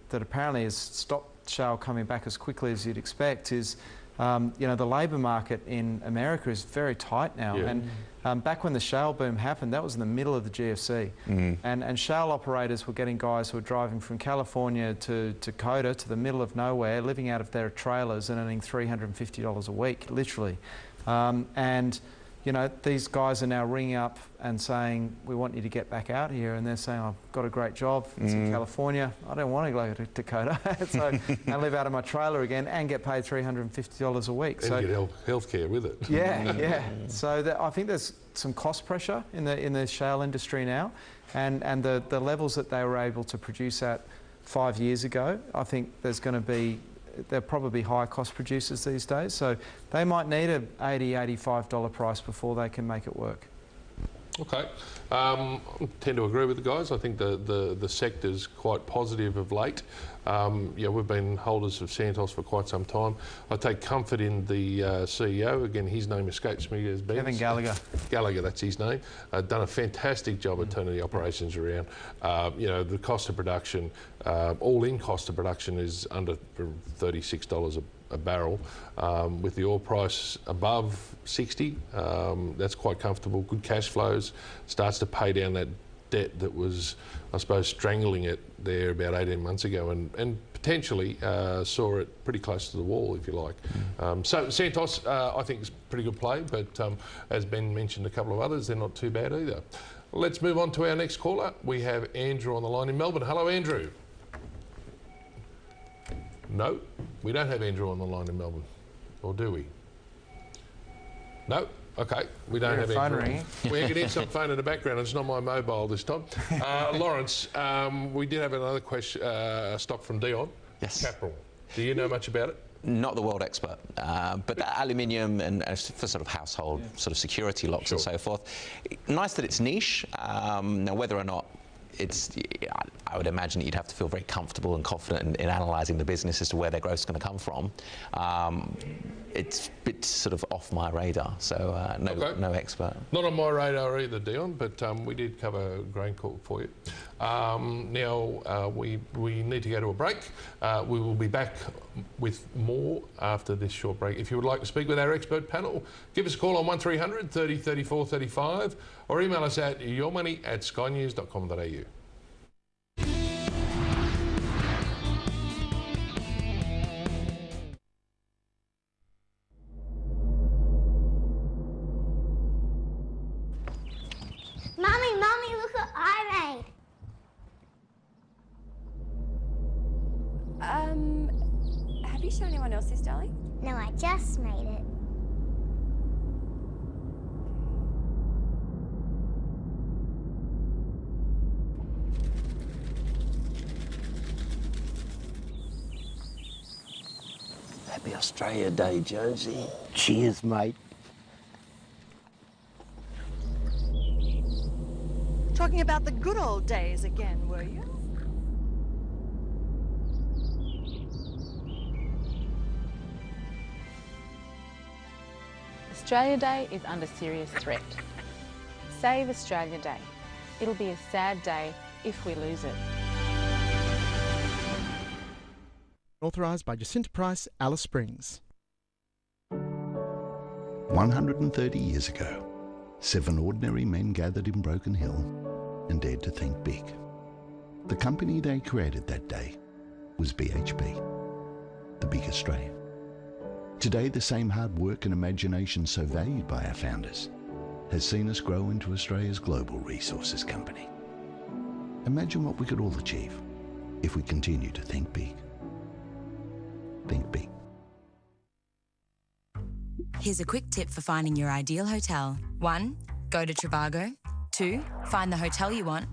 that apparently has stopped shale coming back as quickly as you'd expect is. You know, the labour market in America is very tight now, and back when the shale boom happened, that was in the middle of the GFC, and shale operators were getting guys who were driving from California to Dakota, to the middle of nowhere, living out of their trailers and earning $350 a week, literally. And you know, these guys are now ringing up and saying, we want you to get back out here, and they're saying, I've got a great job, it's in California, I don't want to go to Dakota, so I live out of my trailer again and get paid $350 a week. And so get health care with it. Yeah. So I think there's some cost pressure in the shale industry now, and the levels that they were able to produce at 5 years ago, I think they're probably higher cost producers these days, so they might need a $80, $85 price before they can make it work. Okay, I tend to agree with the guys. I think the sector's quite positive of late. Yeah, we've been holders of Santos for quite some time. I take comfort in the CEO. Again, his name escapes me as Ben. Kevin Gallagher. Gallagher, that's his name. Done a fantastic job at turning the operations around. You know, the cost of production, all-in cost of production is under $36 a barrel. With the oil price above 60, that's quite comfortable. Good cash flows, starts to pay down that debt that was, I suppose, strangling it there about 18 months ago, and potentially saw it pretty close to the wall, if you like. So Santos, I think, is a pretty good play, but as Ben mentioned a couple of others, they're not too bad either. Let's move on to our next caller. We have Andrew on the line in Melbourne. Hello, Andrew. No, we don't have Andrew on the line in Melbourne, or do we? No. Okay, we don't have Andrew. Ringing. We can hear some phone in the background. It's not my mobile this time. Lawrence, we did have another question, stock from Dion. Yes. Capital. Do you know much about it? Not the world expert, but aluminium and for sort of household sort of security locks and so forth. Nice that it's niche. Now, whether or not I would imagine that you'd have to feel very comfortable and confident in analysing the business as to where their growth is going to come from. It's a bit sort of off my radar, so no expert. Not on my radar either, Dion, but we did cover GrainCorp for you. Now, we need to go to a break. We will be back with more after this short break. If you would like to speak with our expert panel, give us a call on 1300 30 34 35 or email us at yourmoney@skynews.com.au. Mommy, look what I made. Have you shown anyone else this, darling? No, I just made it. Happy Australia Day, Jonesy. Cheers, mate. Talking about the good old days again, were you? Australia Day is under serious threat. Save Australia Day. It'll be a sad day if we lose it. Authorised by Jacinta Price, Alice Springs. 130 years ago, 7 ordinary men gathered in Broken Hill and dared to think big. The company they created that day was BHP, the big Australian. Today, the same hard work and imagination so valued by our founders has seen us grow into Australia's global resources company. Imagine what we could all achieve if we continue to think big. Think big. Here's a quick tip for finding your ideal hotel. 1, go to Trivago. 2, find the hotel you want.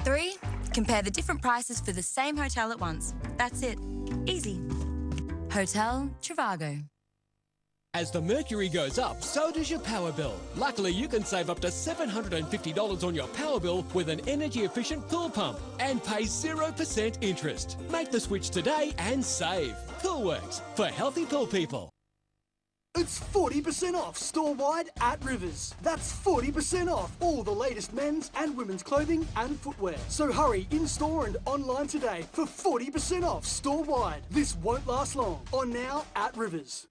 3, compare the different prices for the same hotel at once. That's it. Easy. Hotel Trivago. As the mercury goes up, so does your power bill. Luckily, you can save up to $750 on your power bill with an energy-efficient pool pump and pay 0% interest. Make the switch today and save. Poolworks, for healthy pool people. It's 40% off store-wide at Rivers. That's 40% off all the latest men's and women's clothing and footwear. So hurry in-store and online today for 40% off store-wide. This won't last long. On now at Rivers.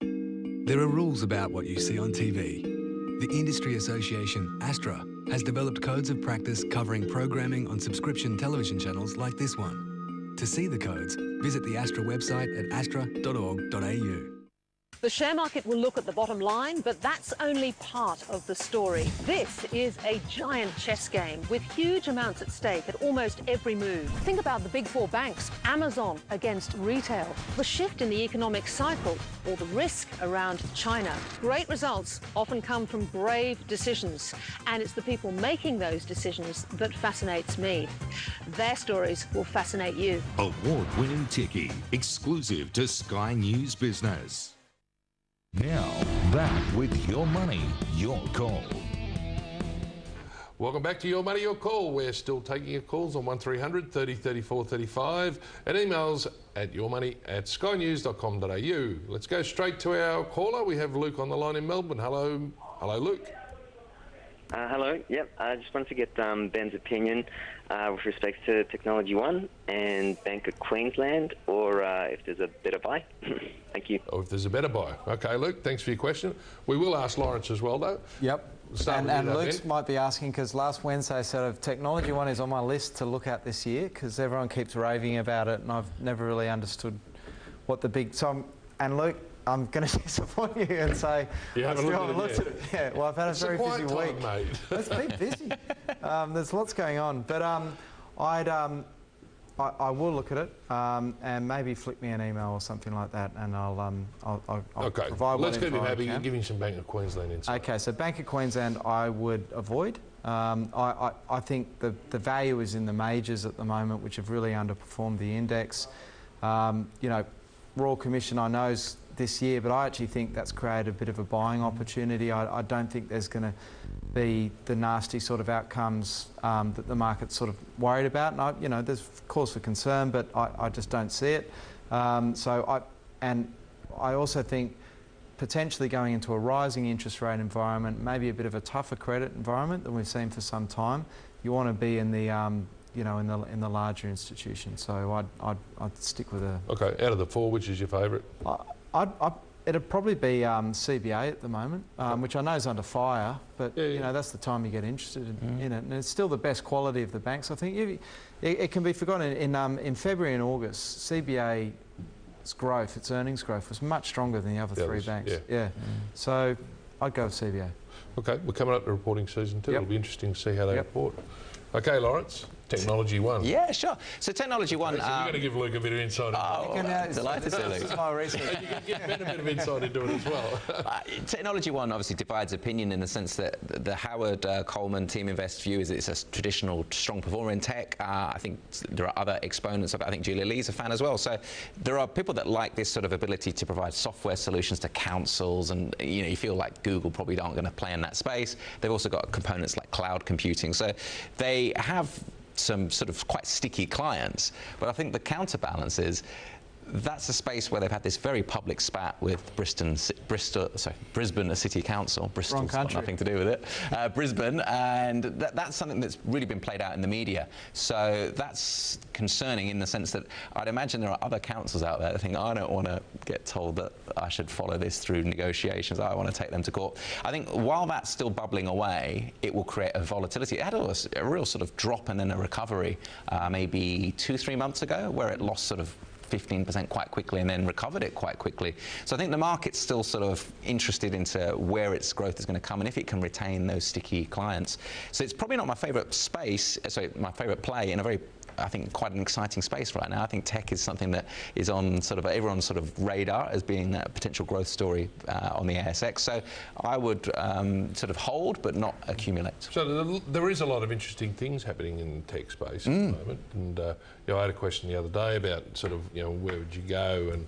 There are rules about what you see on TV. The industry association, ASTRA, has developed codes of practice covering programming on subscription television channels like this one. To see the codes, visit the ASTRA website at astra.org.au. The share market will look at the bottom line, but that's only part of the story. This is a giant chess game with huge amounts at stake at almost every move. Think about the big four banks, Amazon against retail, the shift in the economic cycle, or the risk around China. Great results often come from brave decisions, and it's the people making those decisions that fascinates me. Their stories will fascinate you. Award-winning Techie, exclusive to Sky News Business. Now, back with Your Money, Your Call. Welcome back to Your Money, Your Call. We're still taking your calls on 1300 30 34 35 and emails at yourmoney@skynews.com.au. Let's go straight to our caller. We have Luke on the line in Melbourne. Hello, Luke. Hello. Yep. I just wanted to get Ben's opinion with respect to Technology One and Bank of Queensland, or if there's a better buy. Thank you. Oh, if there's a better buy. Okay, Luke, thanks for your question. We will ask Lawrence as well, though. Yep. And Luke might be asking, because last Wednesday sort of Technology One is on my list to look at this year, because everyone keeps raving about it, and I've never really understood what the big... And Luke, I'm going to disappoint you and say you haven't looked at it yet. Yeah, well, I've had a very busy week. Mate. It's been busy. There's lots going on, but I will look at it and maybe flick me an email or something like that, and I'll okay. Provide. Let's keep him happy. Give him some Bank of Queensland insight. Okay, so Bank of Queensland I would avoid. I think the value is in the majors at the moment, which have really underperformed the index. You know, Royal Commission I know is this year, but I actually think that's created a bit of a buying opportunity. I don't think there's going to be the nasty sort of outcomes that the market's sort of worried about. And you know, there's cause for concern, but I just don't see it. I also think potentially going into a rising interest rate environment, maybe a bit of a tougher credit environment than we've seen for some time. You want to be in the you know, in the larger institutions. So I'd stick with a... Okay, out of the four, which is your favourite? It'd probably be CBA at the moment, which I know is under fire, but you know, that's the time you get interested in it, and it's still the best quality of the banks. I think it can be forgotten. In February and August, CBA's growth, its earnings growth, was much stronger than the other three banks. So I'd go with CBA. Okay, we're coming up to reporting season 2. It'll be interesting to see how they report. Okay, Lawrence. Technology One. Yeah, sure. So Technology One... So we're going to give Luke a bit of insight. Delighted to, Luke. This is my research. You can get Ben a bit of insight into it as well. Technology One obviously divides opinion in the sense that the Howard Coleman Team Invest view is it's a traditional strong performer in tech. I think there are other exponents of it. I think Julia Lee's a fan as well. So there are people that like this sort of ability to provide software solutions to councils, and you know, you feel like Google probably aren't going to play in that space. They've also got components like cloud computing. So they have some sort of quite sticky clients, but I think the counterbalance is that's a space where they've had this very public spat with Brisbane City Council. Bristol's got nothing to do with it. Brisbane, and that's something that's really been played out in the media. So that's concerning in the sense that I'd imagine there are other councils out there that think, I don't want to get told that I should follow this through negotiations. I want to take them to court. I think while that's still bubbling away, it will create a volatility. It had a real sort of drop and then a recovery maybe 2-3 months ago, where it lost sort of 15% quite quickly and then recovered it quite quickly. So I think the market's still sort of interested into where its growth is going to come and if it can retain those sticky clients. So it's probably not my favourite space, my favourite play in a very, I think, quite an exciting space right now. I think tech is something that is on sort of everyone's sort of radar as being a potential growth story on the ASX. So I would sort of hold but not accumulate. So there is a lot of interesting things happening in the tech space at the moment. And you know, I had a question the other day about sort of, you know, where would you go, and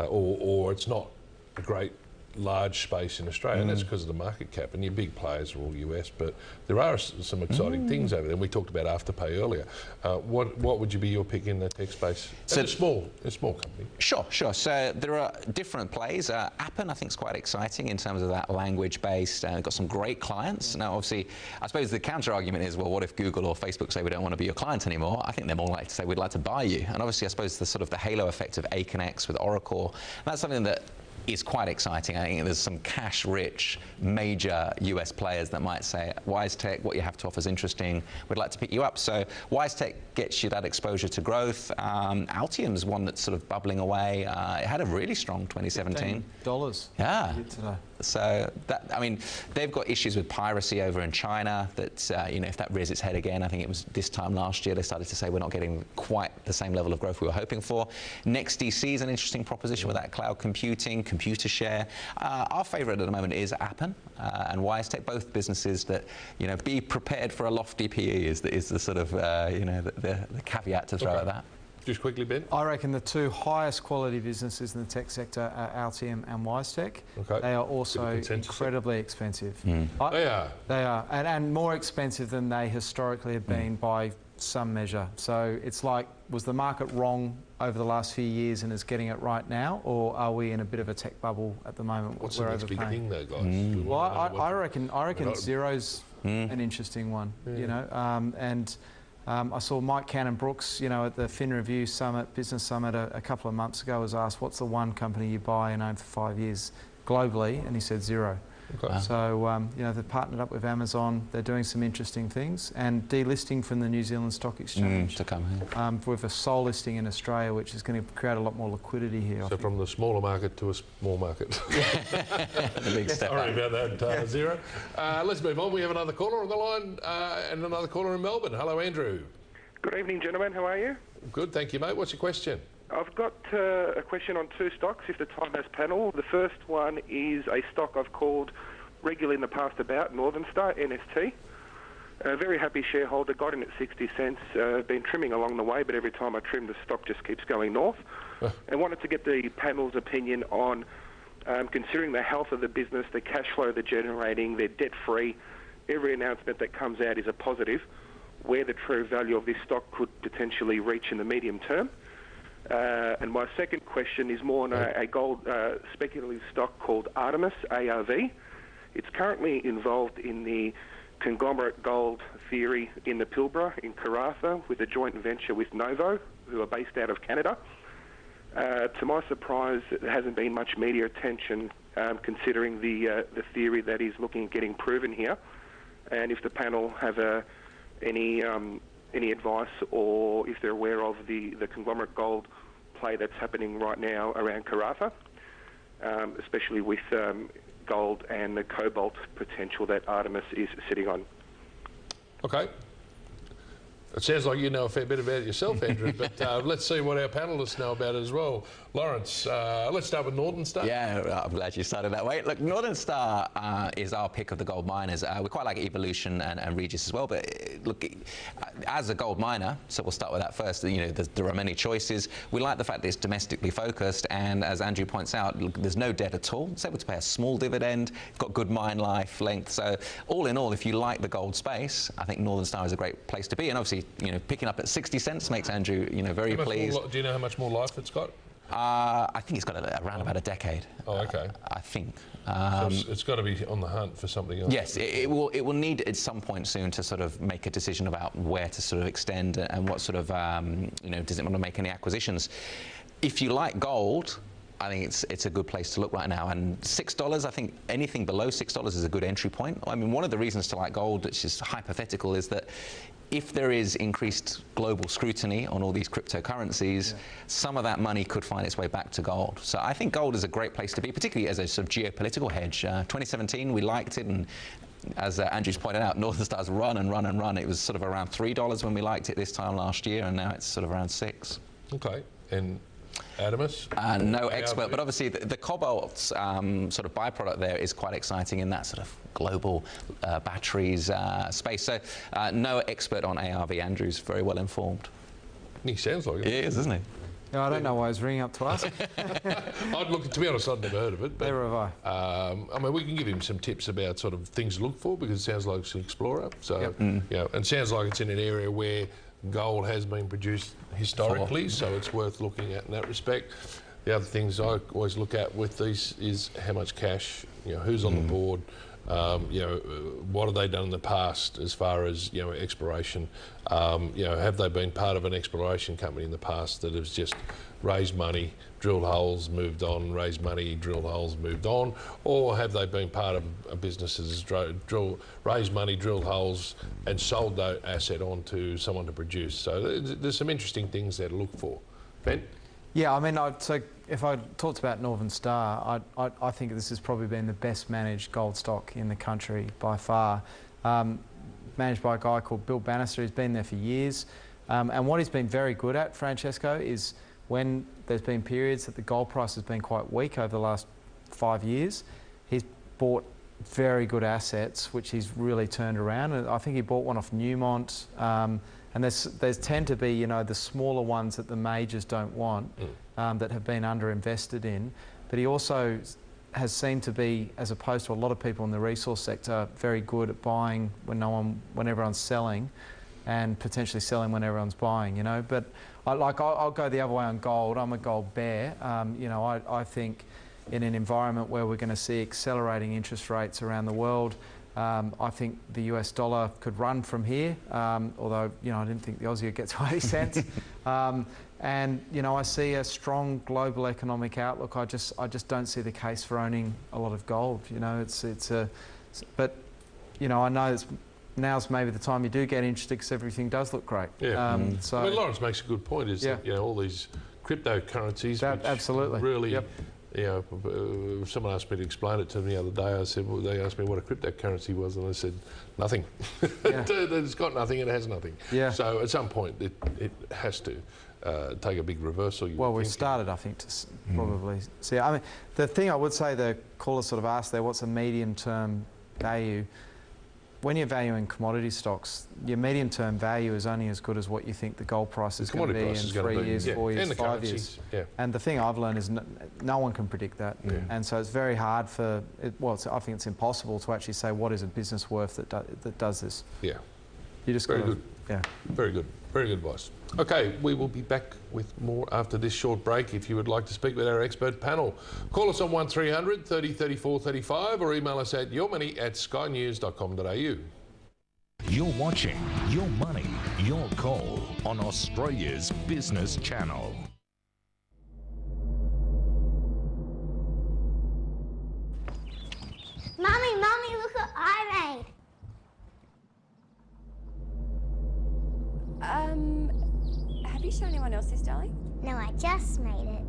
or it's not a great large space in Australia, and that's because of the market cap, and your big players are all US, but there are some exciting things over there, and we talked about Afterpay earlier. What would you be your pick in the tech space? So a small company. Sure. So there are different plays. Appen, I think, is quite exciting in terms of that language-based. Got some great clients. Now, obviously, I suppose the counter-argument is, well, what if Google or Facebook say we don't want to be your client anymore? I think they're more likely to say we'd like to buy you. And obviously, I suppose the sort of the halo effect of Aconex with Oracle, that's something that is quite exciting. I think there's some cash-rich major US players that might say, WiseTech, what you have to offer is interesting, we'd like to pick you up. So WiseTech gets you that exposure to growth. Altium's one that's sort of bubbling away. It had a really strong 2017. $15. Yeah. Today. So that, I mean, they've got issues with piracy over in China that, you know, if that rears its head again, I think it was this time last year, they started to say we're not getting quite the same level of growth we were hoping for. NextDC is an interesting proposition with that cloud computing, computer share. Our favourite at the moment is Appen and WiseTech, both businesses that, you know, be prepared for a lofty PE is the sort of, you know, the caveat to throw at that. Just quickly, Ben. I reckon the two highest quality businesses in the tech sector are Altium and WiseTech. Okay. They are also incredibly expensive. They are. They are, and more expensive than they historically have been by some measure. So it's like, was the market wrong over the last few years and is getting it right now, or are we in a bit of a tech bubble at the moment? What's the next big thing, though, guys? Well, I reckon Xero's an interesting one. You know, and. I saw Mike Cannon-Brookes, you know, at the FinReview Summit, Business Summit a couple of months ago, was asked, what's the one company you buy and own for 5 years globally? And he said Xero. Okay. So, you know, they've partnered up with Amazon. They're doing some interesting things. And delisting from the New Zealand Stock Exchange. To come here. With a sole listing in Australia, which is going to create a lot more liquidity here. So from the smaller market to a small market. The big step. Sorry about that, Xero. Let's move on. We have another caller on the line and another caller in Melbourne. Hello, Andrew. Good evening, gentlemen. How are you? Good, thank you, mate. What's your question? I've got a question on two stocks, if the time has panel. The first one is a stock I've called regularly in the past about, Northern Star, NST. A very happy shareholder, got in at 60 cents, been trimming along the way, but every time I trim, the stock just keeps going north. And wanted to get the panel's opinion on, considering the health of the business, the cash flow they're generating, they're debt-free, every announcement that comes out is a positive, where the true value of this stock could potentially reach in the medium term. And my second question is more on a gold speculative stock called Artemis, ARV. It's currently involved in the conglomerate gold theory in the Pilbara in Karratha with a joint venture with Novo, who are based out of Canada. To my surprise, there hasn't been much media attention considering the theory that is looking at getting proven here. And if the panel have any advice, or if they're aware of the conglomerate gold play that's happening right now around Karratha, especially with gold and the cobalt potential that Artemis is sitting on. Okay. It sounds like you know a fair bit about it yourself, Andrew, but let's see what our panellists know about it as well. Lawrence, let's start with Northern Star. Yeah, I'm glad you started that way. Look, Northern Star is our pick of the gold miners. We quite like Evolution and Regis as well, but look, as a gold miner, so we'll start with that first, you know, there are many choices. We like the fact that it's domestically focused, and as Andrew points out, look, there's no debt at all. It's able to pay a small dividend, got good mine life length, so all in all, if you like the gold space, I think Northern Star is a great place to be, and obviously, you know, picking up at 60 cents makes Andrew, you know, very pleased. Do you know how much more life it's got? I think it's got around about a decade. Oh, okay. I think. So it's got to be on the hunt for something else. Yes, it will need at some point soon to sort of make a decision about where to sort of extend and what sort of, you know, does it want to make any acquisitions. If you like gold, I think it's a good place to look right now. And $6, I think anything below $6 is a good entry point. I mean, one of the reasons to like gold, which is hypothetical, is that if there is increased global scrutiny on all these cryptocurrencies, some of that money could find its way back to gold. So I think gold is a great place to be, particularly as a sort of geopolitical hedge. 2017, we liked it, and as Andrew's pointed out, Northern Star's run and run and run. It was sort of around $3 when we liked it this time last year, and now it's sort of around $6. Okay, and Artemis? No expert, but obviously the cobalt sort of byproduct there is quite exciting in that sort of global batteries space. So no expert on ARV. Andrew's very well informed. He sounds like it. He is, isn't he? No, I don't know why he's ringing up to ask. To be honest, I'd never heard of it. But, never have I. I mean, we can give him some tips about sort of things to look for, because it sounds like it's an explorer. So, you know, and sounds like it's in an area where gold has been produced historically, so it's worth looking at in that respect. The other things I always look at with these is how much cash, you know, who's on the board, What have they done in the past as far as exploration? Have they been part of an exploration company in the past that has just raised money, drilled holes, moved on, raised money, drilled holes, moved on, or have they been part of a business that has raised money, drilled holes, and sold that asset on to someone to produce? So there's some interesting things there to look for. Ben? Yeah, I mean, so if I talked about Northern Star, I think this has probably been the best managed gold stock in the country by far. Managed by a guy called Bill Bannister, who's been there for years. And what he's been very good at, Francesco, is when there's been periods that the gold price has been quite weak over the last 5 years, he's bought very good assets, which he's really turned around. And I think he bought one off Newmont. And there's tend to be, the smaller ones that the majors don't want, that have been underinvested in. But he also has seemed to be, as opposed to a lot of people in the resource sector, very good at buying when everyone's selling, and potentially selling when everyone's buying. But I'll go the other way on gold. I'm a gold bear. I think in an environment where we're going to see accelerating interest rates around the world, I think the US dollar could run from here, although I didn't think the Aussie would get to 80 cents. And I see a strong global economic outlook. I just don't see the case for owning a lot of gold. But I know now's maybe the time you do get interested because everything does look great. Yeah. Lawrence makes a good point. Is that, all these cryptocurrencies, which absolutely really. Yep. Someone asked me to explain it to me the other day. I said, they asked me what a cryptocurrency was, and I said, nothing. It's got nothing, it has nothing. Yeah. So at some point, it has to take a big reversal. We've started, I think, to probably see. I mean, the thing I would say, the caller sort of asked there, what's a medium-term value? When you're valuing commodity stocks, your medium-term value is only as good as what you think the gold price is going to be in 3 years, 4 years, 5 years. Yeah. And the thing I've learned is no one can predict that. Yeah. And so it's very hard I think it's impossible to actually say what is a business worth that does this. Yeah. You just Very good. Yeah. Very good. Very good advice. Okay, we will be back with more after this short break. If you would like to speak with our expert panel, call us on 1300 30 34 35 or email us at yourmoney@skynews.com.au. You're watching Your Money, Your Call on Australia's Business Channel. Mummy, look what I made. Have you shown anyone else this, darling? No, I just made it.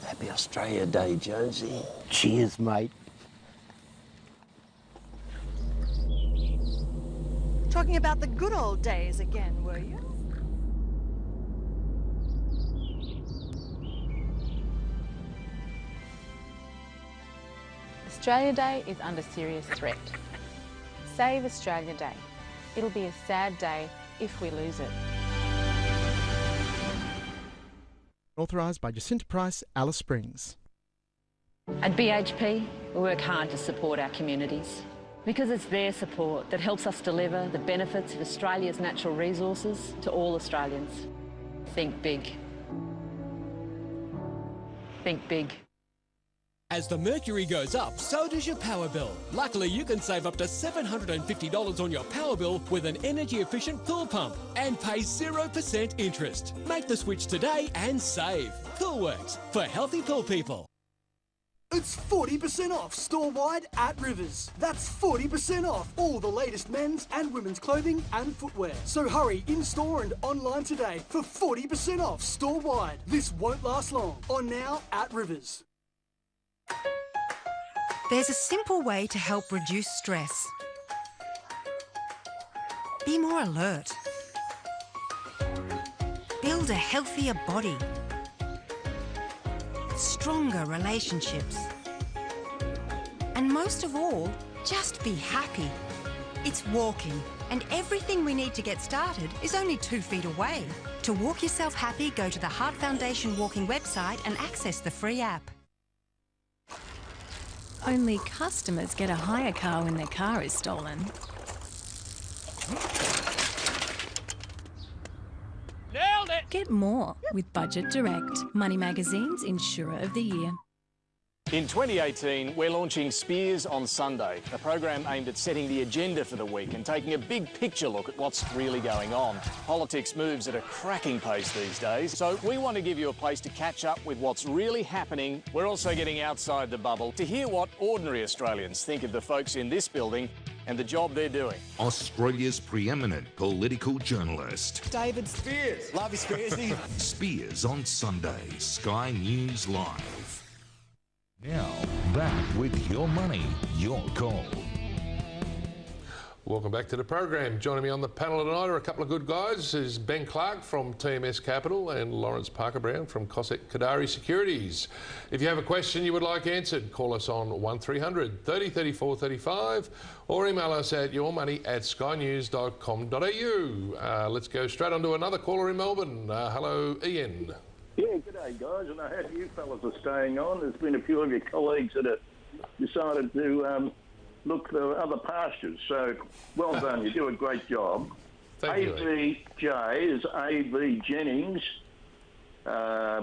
Happy Australia Day, Jonesy. Cheers, mate. Talking about the good old days again, were you? Australia Day is under serious threat. Save Australia Day. It'll be a sad day if we lose it. Authorised by Jacinta Price, Alice Springs. At BHP, we work hard to support our communities because it's their support that helps us deliver the benefits of Australia's natural resources to all Australians. Think big. Think big. As the mercury goes up, so does your power bill. Luckily, you can save up to $750 on your power bill with an energy-efficient pool pump and pay 0% interest. Make the switch today and save. Poolworks, for healthy pool people. It's 40% off store-wide at Rivers. That's 40% off all the latest men's and women's clothing and footwear. So hurry in-store and online today for 40% off store-wide. This won't last long. On now at Rivers. There's a simple way to help reduce stress. Be more alert. Build a healthier body. Stronger relationships. And most of all, just be happy. It's walking, and everything we need to get started is only 2 feet away. To walk yourself happy, go to the Heart Foundation Walking website and access the free app. Only customers get a hire car when their car is stolen. Nailed it! Get more with Budget Direct, Money Magazine's Insurer of the Year. In 2018, we're launching Spears on Sunday, a program aimed at setting the agenda for the week and taking a big picture look at what's really going on. Politics moves at a cracking pace these days, so we want to give you a place to catch up with what's really happening. We're also getting outside the bubble to hear what ordinary Australians think of the folks in this building and the job they're doing. Australia's preeminent political journalist. David Spears. Love you, Spearsy. Spears on Sunday, Sky News Live. Now, back with your money, your call. Welcome back to the program. Joining me on the panel tonight are a couple of good guys. This is Ben Clark from TMS Capital and Lawrence Parker-Brown from Cossack Kadari Securities. If you have a question you would like answered, call us on 1300 30 34 35 or email us at yourmoney@skynews.com.au. Let's go straight on to another caller in Melbourne. Hello, Ian. Yeah, g'day guys, and I hope you fellas are staying on. There's been a few of your colleagues that have decided to look for other pastures, so well done, you do a great job. Thank you. AVJ is AV Jennings,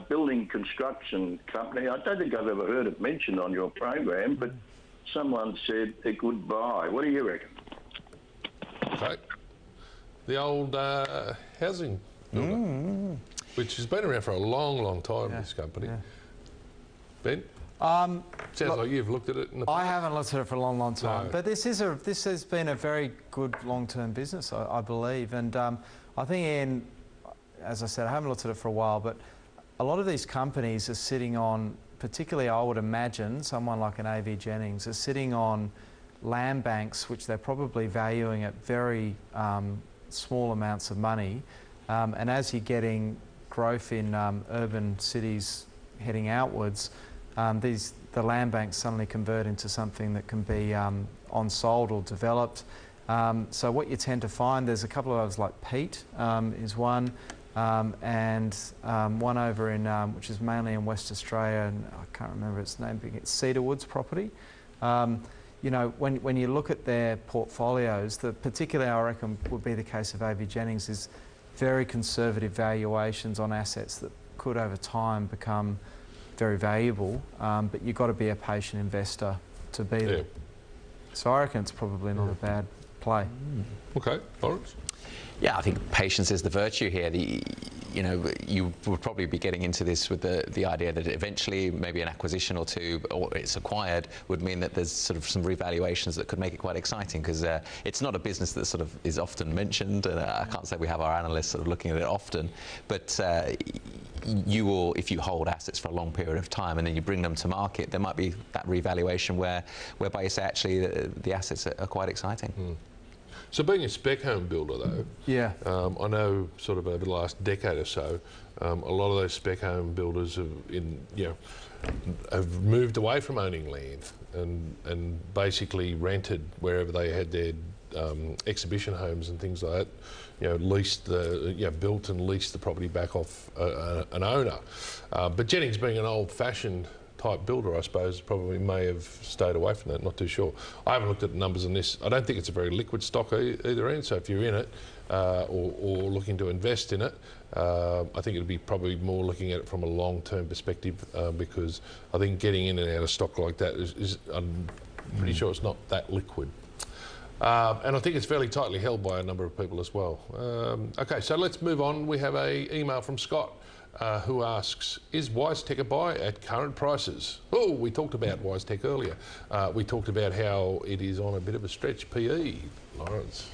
building construction company. I don't think I've ever heard it mentioned on your program, but someone said a good buy. What do you reckon? Okay. The old housing builder. Which has been around for a long, long time, this company. Yeah. Ben? Sounds like you've looked at it in the past. I haven't looked at it for a long, long time. No. But this has been a very good long-term business, I believe. And I think, Ian, as I said, I haven't looked at it for a while, but a lot of these companies are sitting on, particularly I would imagine, someone like an AV Jennings, is sitting on land banks, which they're probably valuing at very small amounts of money. And as you're getting growth in urban cities heading outwards, the land banks suddenly convert into something that can be on-sold or developed. So what you tend to find, there's a couple of others like Pete is one, and one over in, which is mainly in West Australia, and I can't remember its name, but it's Cedar Woods Property. You know, when you look at their portfolios, particularly I reckon would be the case of AV Jennings, is very conservative valuations on assets that could over time become very valuable, but you've got to be a patient investor to be there. So I reckon it's probably not a bad play. Okay, Lawrence? Yeah, I think patience is the virtue here. You know, you would probably be getting into this with the idea that eventually maybe an acquisition or two, or it's acquired, would mean that there's sort of some revaluations that could make it quite exciting, because it's not a business that sort of is often mentioned, and I can't say we have our analysts sort of looking at it often, but you will, if you hold assets for a long period of time and then you bring them to market, there might be that revaluation whereby you say actually the assets are quite exciting. So being a spec home builder though, yeah, I know sort of over the last decade or so, a lot of those spec home builders have moved away from owning land and basically rented wherever they had their exhibition homes and things like that. You know, built and leased the property back off an owner. But Jennings, being an old-fashioned type builder, I suppose, probably may have stayed away from that, not too sure. I haven't looked at the numbers on this. I don't think it's a very liquid stock either end, so if you're in it or looking to invest in it, I think it'd be probably more looking at it from a long-term perspective, because I think getting in and out of stock like that is I'm pretty sure it's not that liquid. And I think it's fairly tightly held by a number of people as well. Okay, so let's move on. We have an email from Scott who asks, is WiseTech a buy at current prices? Oh, we talked about WiseTech earlier. We talked about how it is on a bit of a stretch PE, Lawrence.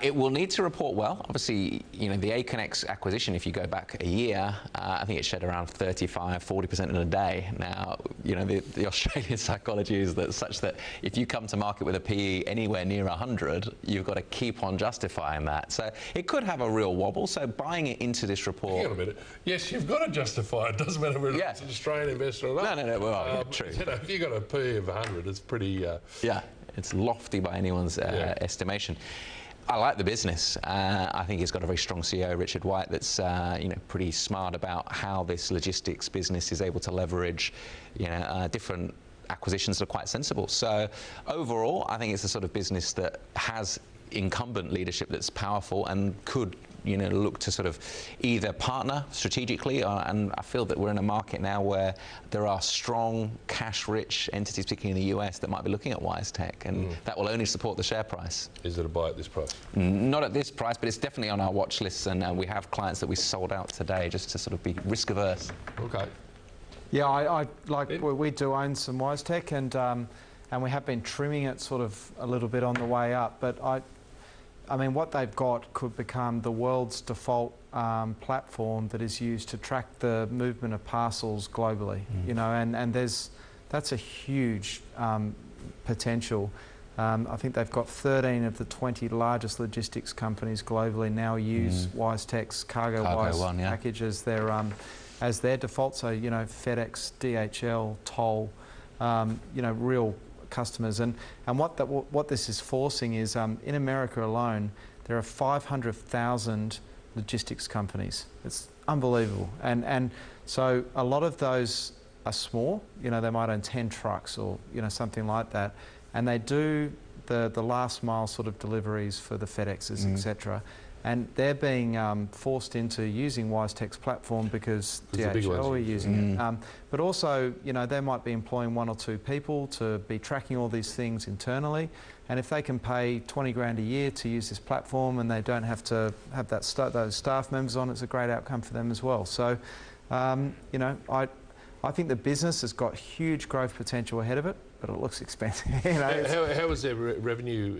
It will need to report well. Obviously, you know, the Aconex acquisition, if you go back a year, I think it shed around 35–40% in a day. Now, you know, the Australian psychology is that such that if you come to market with a PE anywhere near 100, you've got to keep on justifying that. So it could have a real wobble. So buying it into this report... Hang on a minute. Yes, you've got to justify it. Doesn't matter whether it's an Australian investor or not. No, well, true. You know, if you've got a PE of 100, it's pretty... Yeah, it's lofty by anyone's estimation. I like the business. I think he's got a very strong CEO, Richard White, that's you know, pretty smart about how this logistics business is able to leverage, you know, different acquisitions that are quite sensible. So overall, I think it's the sort of business that has incumbent leadership that's powerful and could, you know, look to sort of either partner strategically, and I feel that we're in a market now where there are strong, cash-rich entities, particularly in the US, that might be looking at WiseTech, and that will only support the share price. Is it a buy at this price? Not at this price, but it's definitely on our watch list, and we have clients that we sold out today just to sort of be risk-averse. Okay. Yeah, I like we do own some WiseTech, and we have been trimming it sort of a little bit on the way up, but I mean, what they've got could become the world's default platform that is used to track the movement of parcels globally. You know, and that's a huge potential. I think they've got 13 of the 20 largest logistics companies globally now use WiseTech's CargoWise package as their default. So, you know, FedEx, DHL, Toll, you know, real customers, and what this is forcing is in America alone there are 500,000 logistics companies. It's unbelievable, and so a lot of those are small. You know, they might own 10 trucks or, you know, something like that, and they do the last mile sort of deliveries for the FedExes, etc. And they're being forced into using WiseTech's platform because DHL are using it. But also, you know, they might be employing 1 or 2 people to be tracking all these things internally. And if they can pay 20 grand a year to use this platform and they don't have to have those staff members on, it's a great outcome for them as well. So, you know, I think the business has got huge growth potential ahead of it, but it looks expensive. You know, how is their revenue?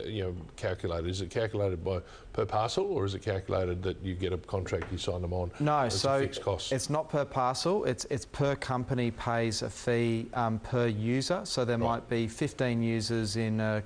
You know, calculated? Is it calculated per parcel, or is it calculated that you get a contract, you sign them on? No, as so a fixed cost? It's not per parcel. It's per company pays a fee per user. So there might be 15 users in a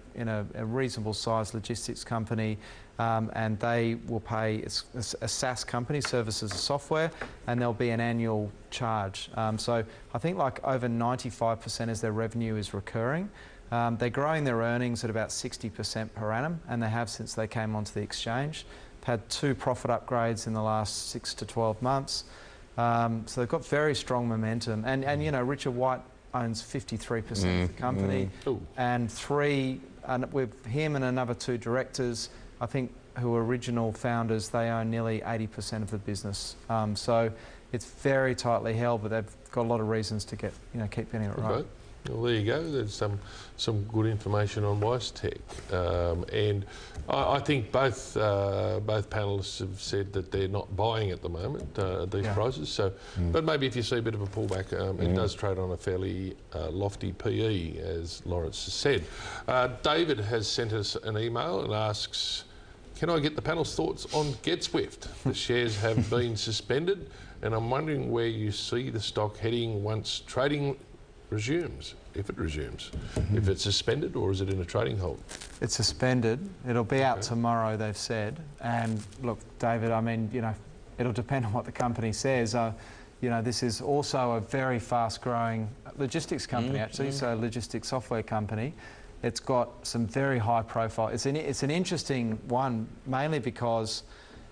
reasonable sized logistics company. And they will pay, it's a SaaS company, services as software, and there'll be an annual charge. So I think like over 95% of their revenue is recurring. They're growing their earnings at about 60% per annum, and they have since they came onto the exchange. They've had 2 profit upgrades in the last 6 to 12 months. So they've got very strong momentum. And you know, Richard White owns 53% of the company, and with him and another 2 directors, I think, who are original founders, they own nearly 80% of the business. So it's very tightly held, but they've got a lot of reasons to keep getting it right. Well, there you go. There's some good information on WiseTech, and I think both panelists have said that they're not buying at the moment at these prices. So, but maybe if you see a bit of a pullback, it does trade on a fairly lofty PE, as Lawrence has said. David has sent us an email and asks, can I get the panel's thoughts on GetSwift? The shares have been suspended, and I'm wondering where you see the stock heading once trading resumes, if it resumes. If it's suspended, or is it in a trading hold? It's suspended. It'll be out tomorrow, they've said. And look, David, I mean, you know, it'll depend on what the company says. You know, this is also a very fast-growing logistics company, actually, so a logistics software company. It's got some very high profile. It's an interesting one, mainly because,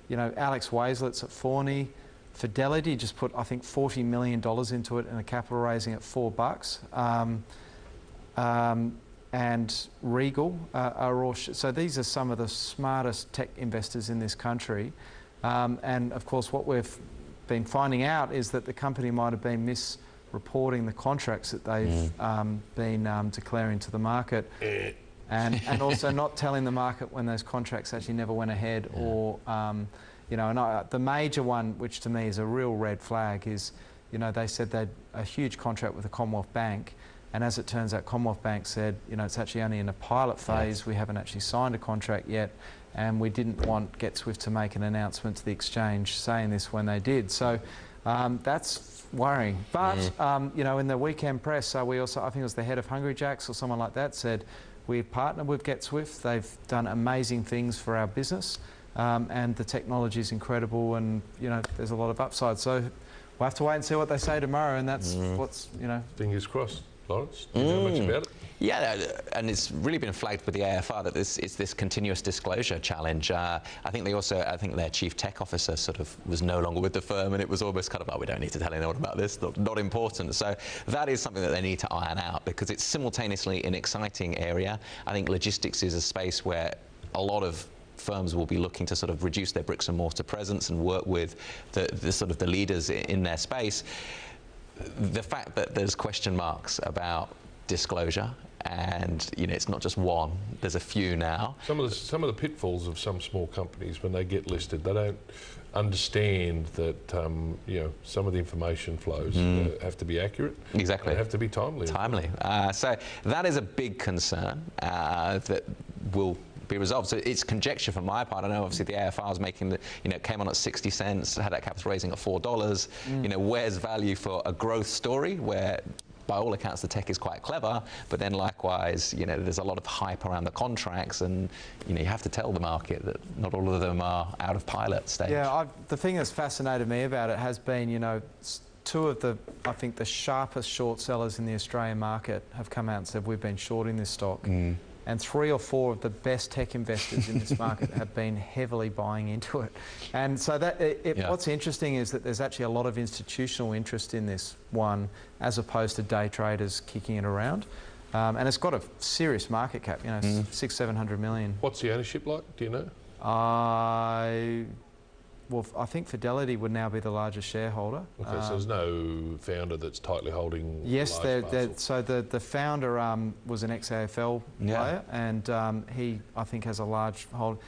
you know, Alex Waislett's at Forney. Fidelity just put, I think, $40 million into it in a capital raising at $4. And Regal are all... So these are some of the smartest tech investors in this country. And, of course, what we've been finding out is that the company might have been misreporting the contracts that they've been declaring to the market. And also not telling the market when those contracts actually never went ahead or... you know, and the major one, which to me is a real red flag, is, you know, they said they had a huge contract with the Commonwealth Bank, and as it turns out, Commonwealth Bank said, you know, it's actually only in a pilot phase, we haven't actually signed a contract yet, and we didn't want GetSwift to make an announcement to the exchange saying this when they did. So that's worrying. But, you know, in the weekend press, we also, I think it was the head of Hungry Jack's or someone like that, said, we've partnered with GetSwift, they've done amazing things for our business. And the technology is incredible, and you know there's a lot of upside. So we'll have to wait and see what they say tomorrow, and that's what's, you know. Fingers crossed. Lawrence, do you know much about it? Yeah, and it's really been flagged with the AFR that it's this continuous disclosure challenge. I think their chief tech officer sort of was no longer with the firm, and it was almost kind of like, we don't need to tell anyone about this, not important. So that is something that they need to iron out, because it's simultaneously an exciting area. I think logistics is a space where a lot of firms will be looking to sort of reduce their bricks and mortar presence and work with the sort of the leaders in their space. The fact that there's question marks about disclosure, and it's not just one, there's a few now. Some of the pitfalls of some small companies when they get listed, they don't understand that some of the information flows have to be accurate. Exactly. They have to be timely. So that is a big concern that will be resolved. So it's conjecture from my part. I know obviously the AFR is making came on at 60 cents, had that capital raising at $4. Where's value for a growth story where by all accounts the tech is quite clever, but then likewise there's a lot of hype around the contracts, and you have to tell the market that not all of them are out of pilot stage. Yeah, the thing that's fascinated me about it has been two of the, I think, the sharpest short sellers in the Australian market have come out and said we've been shorting this stock. And 3 or 4 of the best tech investors in this market have been heavily buying into it. And so what's interesting is that there's actually a lot of institutional interest in this one, as opposed to day traders kicking it around. And it's got a serious market cap, 600-700 million. What's the ownership like? Do you know? Well, I think Fidelity would now be the largest shareholder. Okay, so there's no founder that's tightly holding. Yes, so the founder was an ex-AFL player, and he, I think, has a large hold.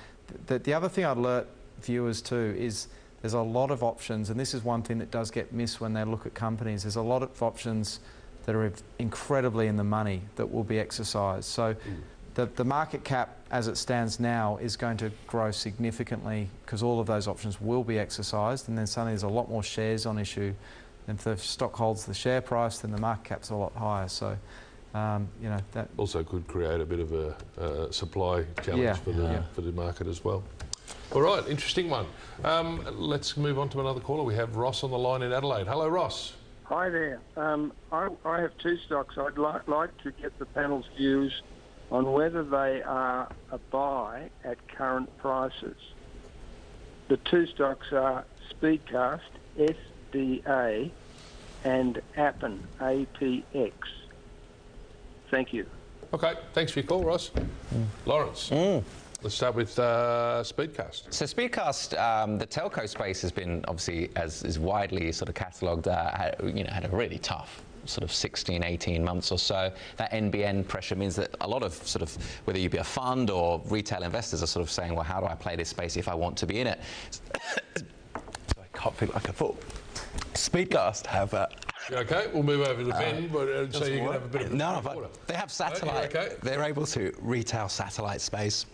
The other thing I'd alert viewers to is there's a lot of options, and this is one thing that does get missed when they look at companies. There's a lot of options that are incredibly in the money that will be exercised. So the market cap as it stands now is going to grow significantly because all of those options will be exercised, and then suddenly there's a lot more shares on issue. And if the stock holds the share price, then the market cap's a lot higher. So, that also could create a bit of a supply challenge for the market as well. All right, interesting one. Let's move on to another caller. We have Ross on the line in Adelaide. Hello, Ross. Hi there. I have 2 stocks. I'd like to get the panel's views on whether they are a buy at current prices. The 2 stocks are Speedcast, SDA, and Appen, APX. Thank you. Okay, thanks for your call, Ross. Lawrence. Let's start with Speedcast. So Speedcast, the telco space has been obviously, as is widely sort of catalogued, had a really tough sort of 16, 18 months or so. That NBN pressure means that a lot of sort of, whether you be a fund or retail investors, are sort of saying, well, how do I play this space if I want to be in it? So I can't feel like I thought. Speedcast have... Okay, we'll move over to Ben, so you can have a bit of... No, but they have satellite. Okay. They're able to retail satellite space,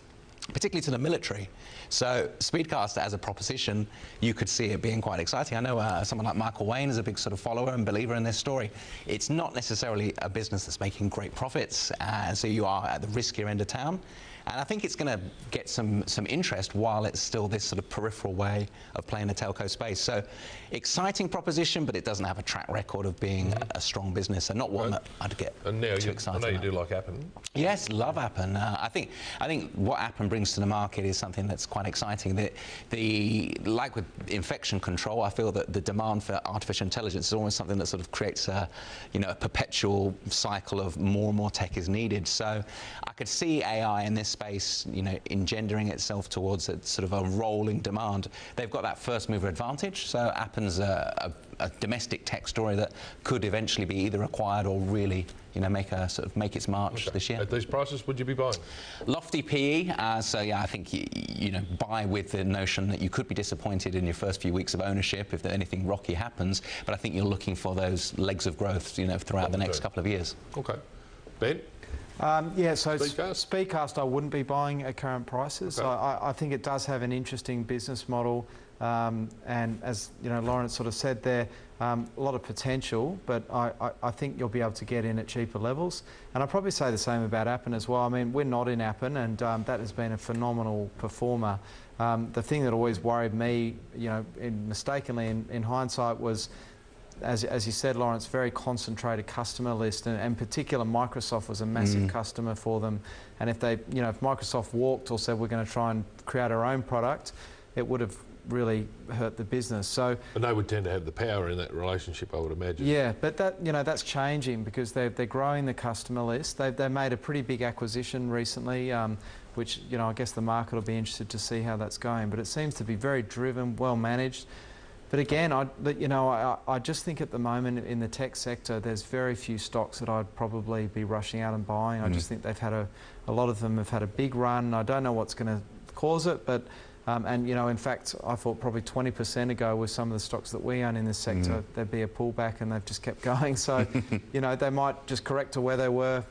particularly to the military. So Speedcast as a proposition, you could see it being quite exciting. I know someone like Michael Wayne is a big sort of follower and believer in this story. It's not necessarily a business that's making great profits, and so you are at the riskier end of town. And I think it's going to get some interest while it's still this sort of peripheral way of playing the telco space. So exciting proposition, but it doesn't have a track record of being a strong business, and not one that I'd get too excited I know you about. do like Appen. Yes, love Appen. I think what Appen brings to the market is something that's quite exciting. Like with infection control, I feel that the demand for artificial intelligence is almost something that sort of creates a perpetual cycle of more and more tech is needed. So I could see AI in this space, engendering itself towards a sort of a rolling demand. They've got that first mover advantage, so Appen's a domestic tech story that could eventually be either acquired or really make its march this year. At these prices, would you be buying? Lofty PE, so yeah, I think you buy with the notion that you could be disappointed in your first few weeks of ownership if anything rocky happens, but I think you're looking for those legs of growth throughout the next couple of years. Okay. Ben? So Speedcast I wouldn't be buying at current prices. Okay. I think it does have an interesting business model, and as Lawrence sort of said there, a lot of potential, but I think you'll be able to get in at cheaper levels. And I'd probably say the same about Appen as well. I mean, we're not in Appen, and that has been a phenomenal performer. The thing that always worried me, mistakenly in hindsight, was, as you said, Lawrence, very concentrated customer list, and in particular Microsoft was a massive customer for them. And if they, if Microsoft walked or said we're going to try and create our own product, it would have really hurt the business. So, and they would tend to have the power in that relationship, I would imagine. Yeah, but that's changing because they're growing the customer list. They made a pretty big acquisition recently which, you know, I guess the market will be interested to see how that's going. But it seems to be very driven, well managed. But again, I just think at the moment in the tech sector, there's very few stocks that I'd probably be rushing out and buying. I just think they've had a lot of them have had a big run. I don't know what's going to cause it, but and you know, in fact, I thought probably 20% ago with some of the stocks that we own in this sector, there'd be a pullback, and they've just kept going. So, you know, they might just correct to where they were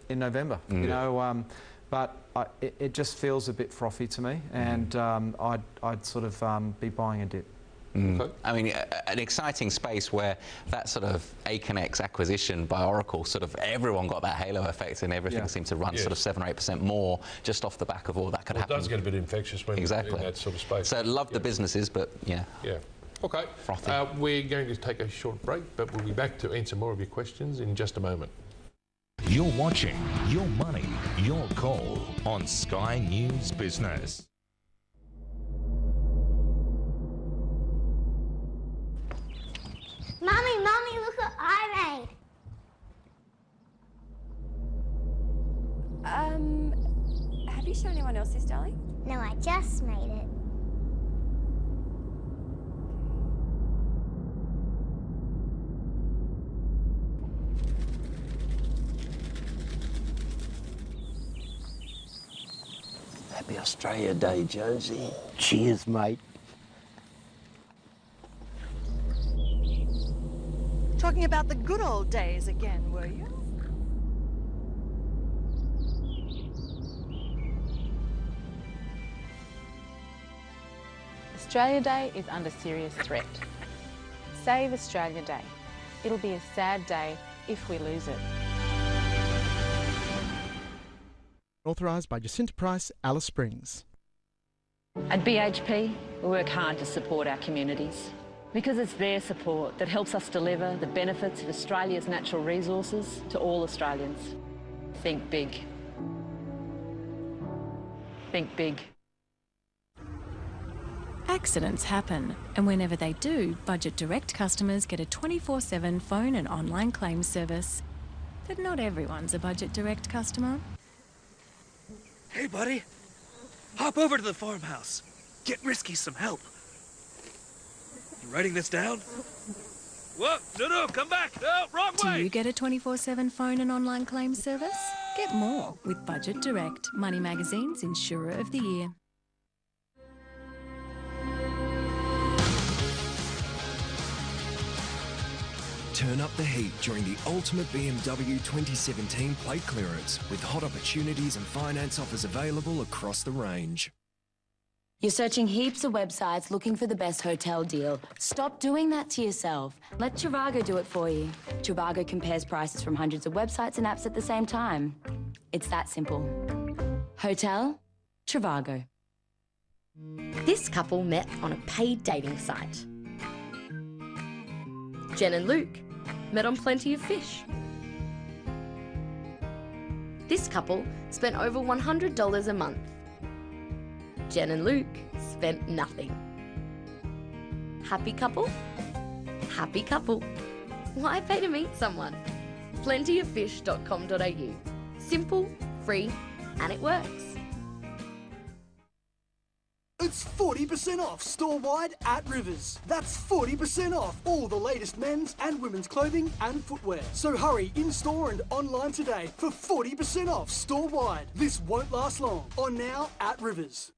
in November. You know, but it just feels a bit frothy to me, and I'd sort of be buying a dip. I mean, an exciting space where that sort of Aconex acquisition by Oracle, sort of everyone got that halo effect, and everything seemed to run sort of 7 or 8% more just off the back of all that could happen. It does get a bit infectious when in that sort of space. So love the businesses, but yeah. Okay. We're going to take a short break, but we'll be back to answer more of your questions in just a moment. You're watching Your Money, Your Call on Sky News Business. Mummy, look what I made. Have you shown anyone else this, darling? No, I just made it. Happy Australia Day, Jonesy. Cheers, mate. Talking about the good old days again, were you? Australia Day is under serious threat. Save Australia Day. It'll be a sad day if we lose it. Authorised by Jacinta Price, Alice Springs. At BHP, we work hard to support our communities because it's their support that helps us deliver the benefits of Australia's natural resources to all Australians. Think big. Think big. Accidents happen, and whenever they do, Budget Direct customers get a 24/7 phone and online claims service. But not everyone's a Budget Direct customer. Hey, buddy. Hop over to the farmhouse. Get Risky some help. You writing this down? Whoa, no, come back. No, wrong way. Do you get a 24/7 phone and online claims service? Get more with Budget Direct, Money Magazine's Insurer of the Year. Turn up the heat during the ultimate BMW 2017 plate clearance with hot opportunities and finance offers available across the range. You're searching heaps of websites looking for the best hotel deal. Stop doing that to yourself. Let Trivago do it for you. Trivago compares prices from hundreds of websites and apps at the same time. It's that simple. Hotel? Trivago. This couple met on a paid dating site. Jen and Luke met on Plenty of Fish. This couple spent over $100 a month. Jen and Luke spent nothing. Happy couple? Happy couple. Why pay to meet someone? plentyoffish.com.au. Simple, free, and it works. It's 40% off store-wide at Rivers. That's 40% off all the latest men's and women's clothing and footwear. So hurry in-store and online today for 40% off store-wide. This won't last long. On now at Rivers.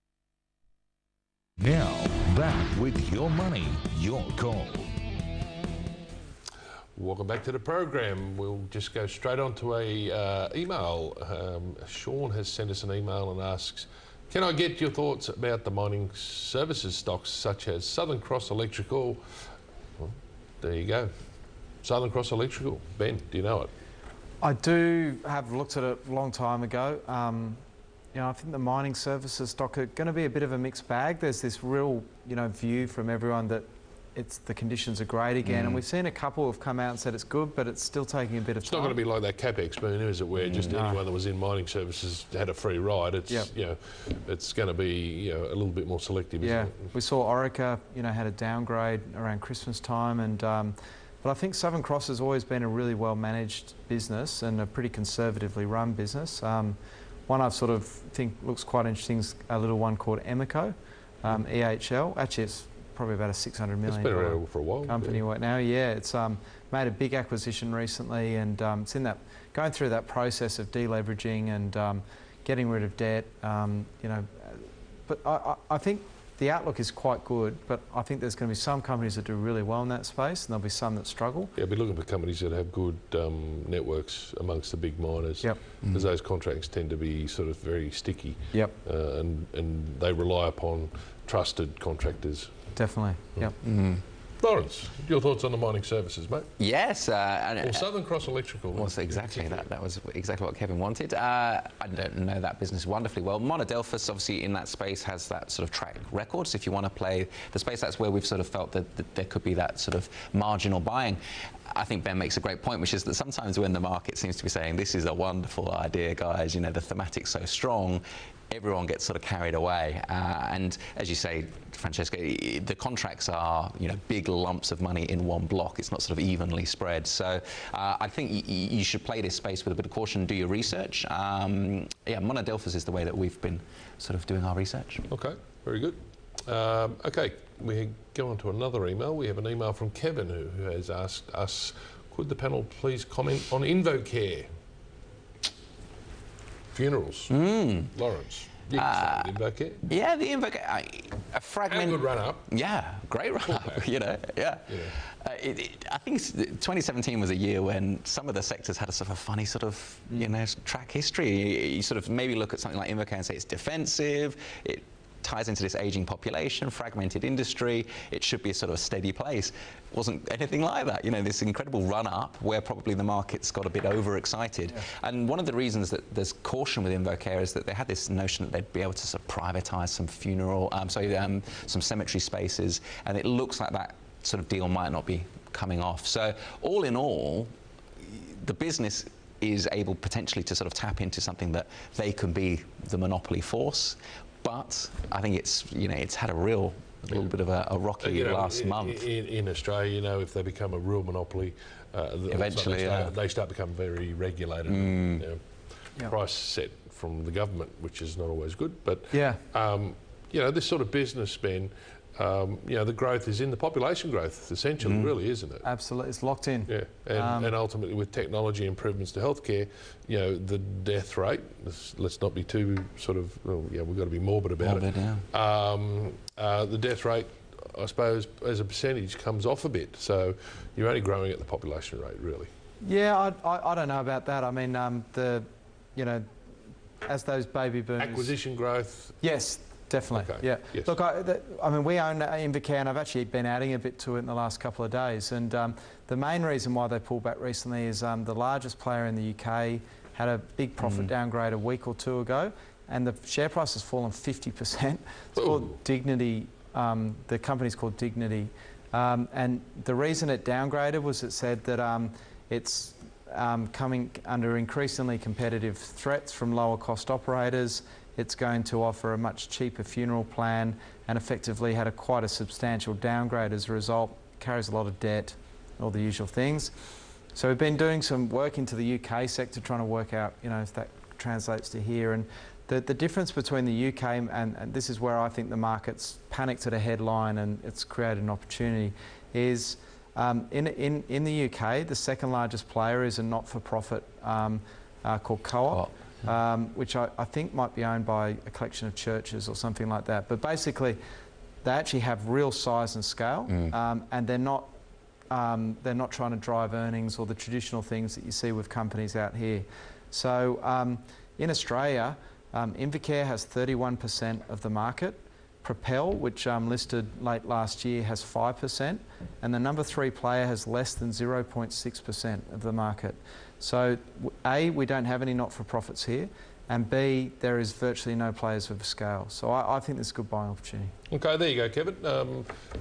Now, back with Your Money, Your Call. Welcome back to the program. We'll just go straight on to a email. Sean has sent us an email and asks, can I get your thoughts about the mining services stocks such as Southern Cross Electrical? Well, there you go. Southern Cross Electrical. Ben, do you know it? I do have looked at it a long time ago. You know, I think the mining services stock are going to be a bit of a mixed bag. There's this real, you know, view from everyone that the conditions are great again, and we've seen a couple have come out and said it's good, but it's still taking a bit of time. It's not going to be like that CapEx boom, is it? Where just anyone that was in mining services had a free ride. It's you know, it's going to be a little bit more selective. Isn't it? We saw Orica, had a downgrade around Christmas time, and but I think Southern Cross has always been a really well managed business and a pretty conservatively run business. one I've sort of think looks quite interesting is a little one called Emeco, EHL. Actually, it's probably about a $600 million it's been around for a while, company right now. Yeah, it's made a big acquisition recently, and it's in that going through that process of deleveraging and getting rid of debt. You know, but I think the outlook is quite good, but I think there's going to be some companies that do really well in that space, and there'll be some that struggle. Yeah, be looking for companies that have good networks amongst the big miners. Yep. Because those contracts tend to be sort of very sticky. Yep. And they rely upon trusted contractors. Definitely. Yep. Lawrence, your thoughts on the mining services, mate? Yes. Or Southern Cross Electrical. Was exactly that was exactly what Kevin wanted. I don't know that business wonderfully well. Monadelphous, obviously, in that space has that sort of track record. So if you want to play the space, that's where we've sort of felt that there could be that sort of marginal buying. I think Ben makes a great point, which is that sometimes when the market seems to be saying, this is a wonderful idea, guys, you know, the thematic's so strong, everyone gets sort of carried away. And as you say, Francesca, the contracts are, you know, big lumps of money in one block. It's not sort of evenly spread. So I think you should play this space with a bit of caution, do your research. Yeah, Monadelphous is the way that we've been sort of doing our research. Okay, very good. Okay, we go on to another email. We have an email from Kevin who has asked us, could the panel please comment on Invocare? Funerals. Lawrence. Invocare? Yeah, the Invocare. A fragment. Good run up. Yeah, great run up. You know, yeah. I think 2017 was a year when some of the sectors had a sort of funny sort of, you know, track history. You sort of maybe look at something like Invocare and say it's defensive. It ties into this aging population, fragmented industry. It should be a sort of steady place. Wasn't anything like that. You know, this incredible run up where probably the market's got a bit overexcited. And one of the reasons that there's caution with Invocare is that they had this notion that they'd be able to sort of privatise some some cemetery spaces, and it looks like that sort of deal might not be coming off. So all in all, the business is able potentially to sort of tap into something that they can be the monopoly force. But I think it's, you know, it's had a little bit of a rocky last month. In Australia, you know, if they become a real monopoly, eventually they start to become very regulated. You know, price set from the government, which is not always good. But you know, this sort of business, Ben, you know, the growth is in the population growth, essentially, really, isn't it? Absolutely, it's locked in. Yeah, and ultimately with technology improvements to healthcare, you know, the death rate, let's not be too sort of, well, yeah, we've got to be morbid about it. The death rate, I suppose, as a percentage comes off a bit, so you're only growing at the population rate, really. Yeah, I don't know about that. I mean, you know, as those baby boomers... Acquisition growth? Yes. Definitely, okay. yeah. Yes. Look, I mean, we own Invocare, and I've actually been adding a bit to it in the last couple of days. And the main reason why they pulled back recently is the largest player in the UK had a big profit downgrade a week or two ago, and the share price has fallen 50%. It's called Dignity. The company's called Dignity. And the reason it downgraded was it said that it's coming under increasingly competitive threats from lower cost operators. It's going to offer a much cheaper funeral plan, and effectively had quite a substantial downgrade as a result. Carries a lot of debt, all the usual things. So we've been doing some work into the UK sector, trying to work out, you know, if that translates to here. And the difference between the UK and this is where I think the market's panicked at a headline and it's created an opportunity, is in the UK, the second largest player is a not-for-profit called Co-op. Which I think might be owned by a collection of churches or something like that. But basically, they actually have real size and scale, and they're not trying to drive earnings or the traditional things that you see with companies out here. So in Australia, Invocare has 31% of the market. Propel, which listed late last year, has 5%, and the number 3 player has less than 0.6% of the market. So A, we don't have any not-for-profits here, and B, there is virtually no players of scale. So I think there's a good buying opportunity. Okay, there you go, Kevin.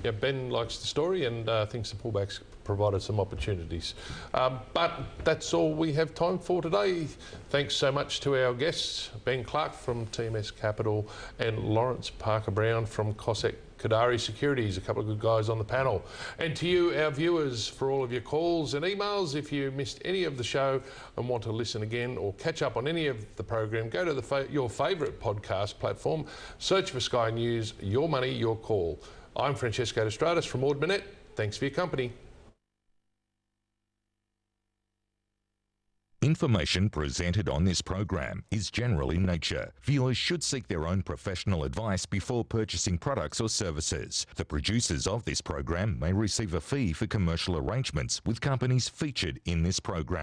Yeah, Ben likes the story and thinks the pullbacks provided some opportunities. But that's all we have time for today. Thanks so much to our guests, Ben Clark from TMS Capital and Lawrence Parker-Brown from Cossack Kadari Securities, a couple of good guys on the panel. And to you, our viewers, for all of your calls and emails, if you missed any of the show and want to listen again or catch up on any of the program, go to your favourite podcast platform, search for Sky News, Your Money, Your Call. I'm Francesco Destratus from Ord Minnett. Thanks for your company. Information presented on this program is general in nature. Viewers should seek their own professional advice before purchasing products or services. The producers of this program may receive a fee for commercial arrangements with companies featured in this program.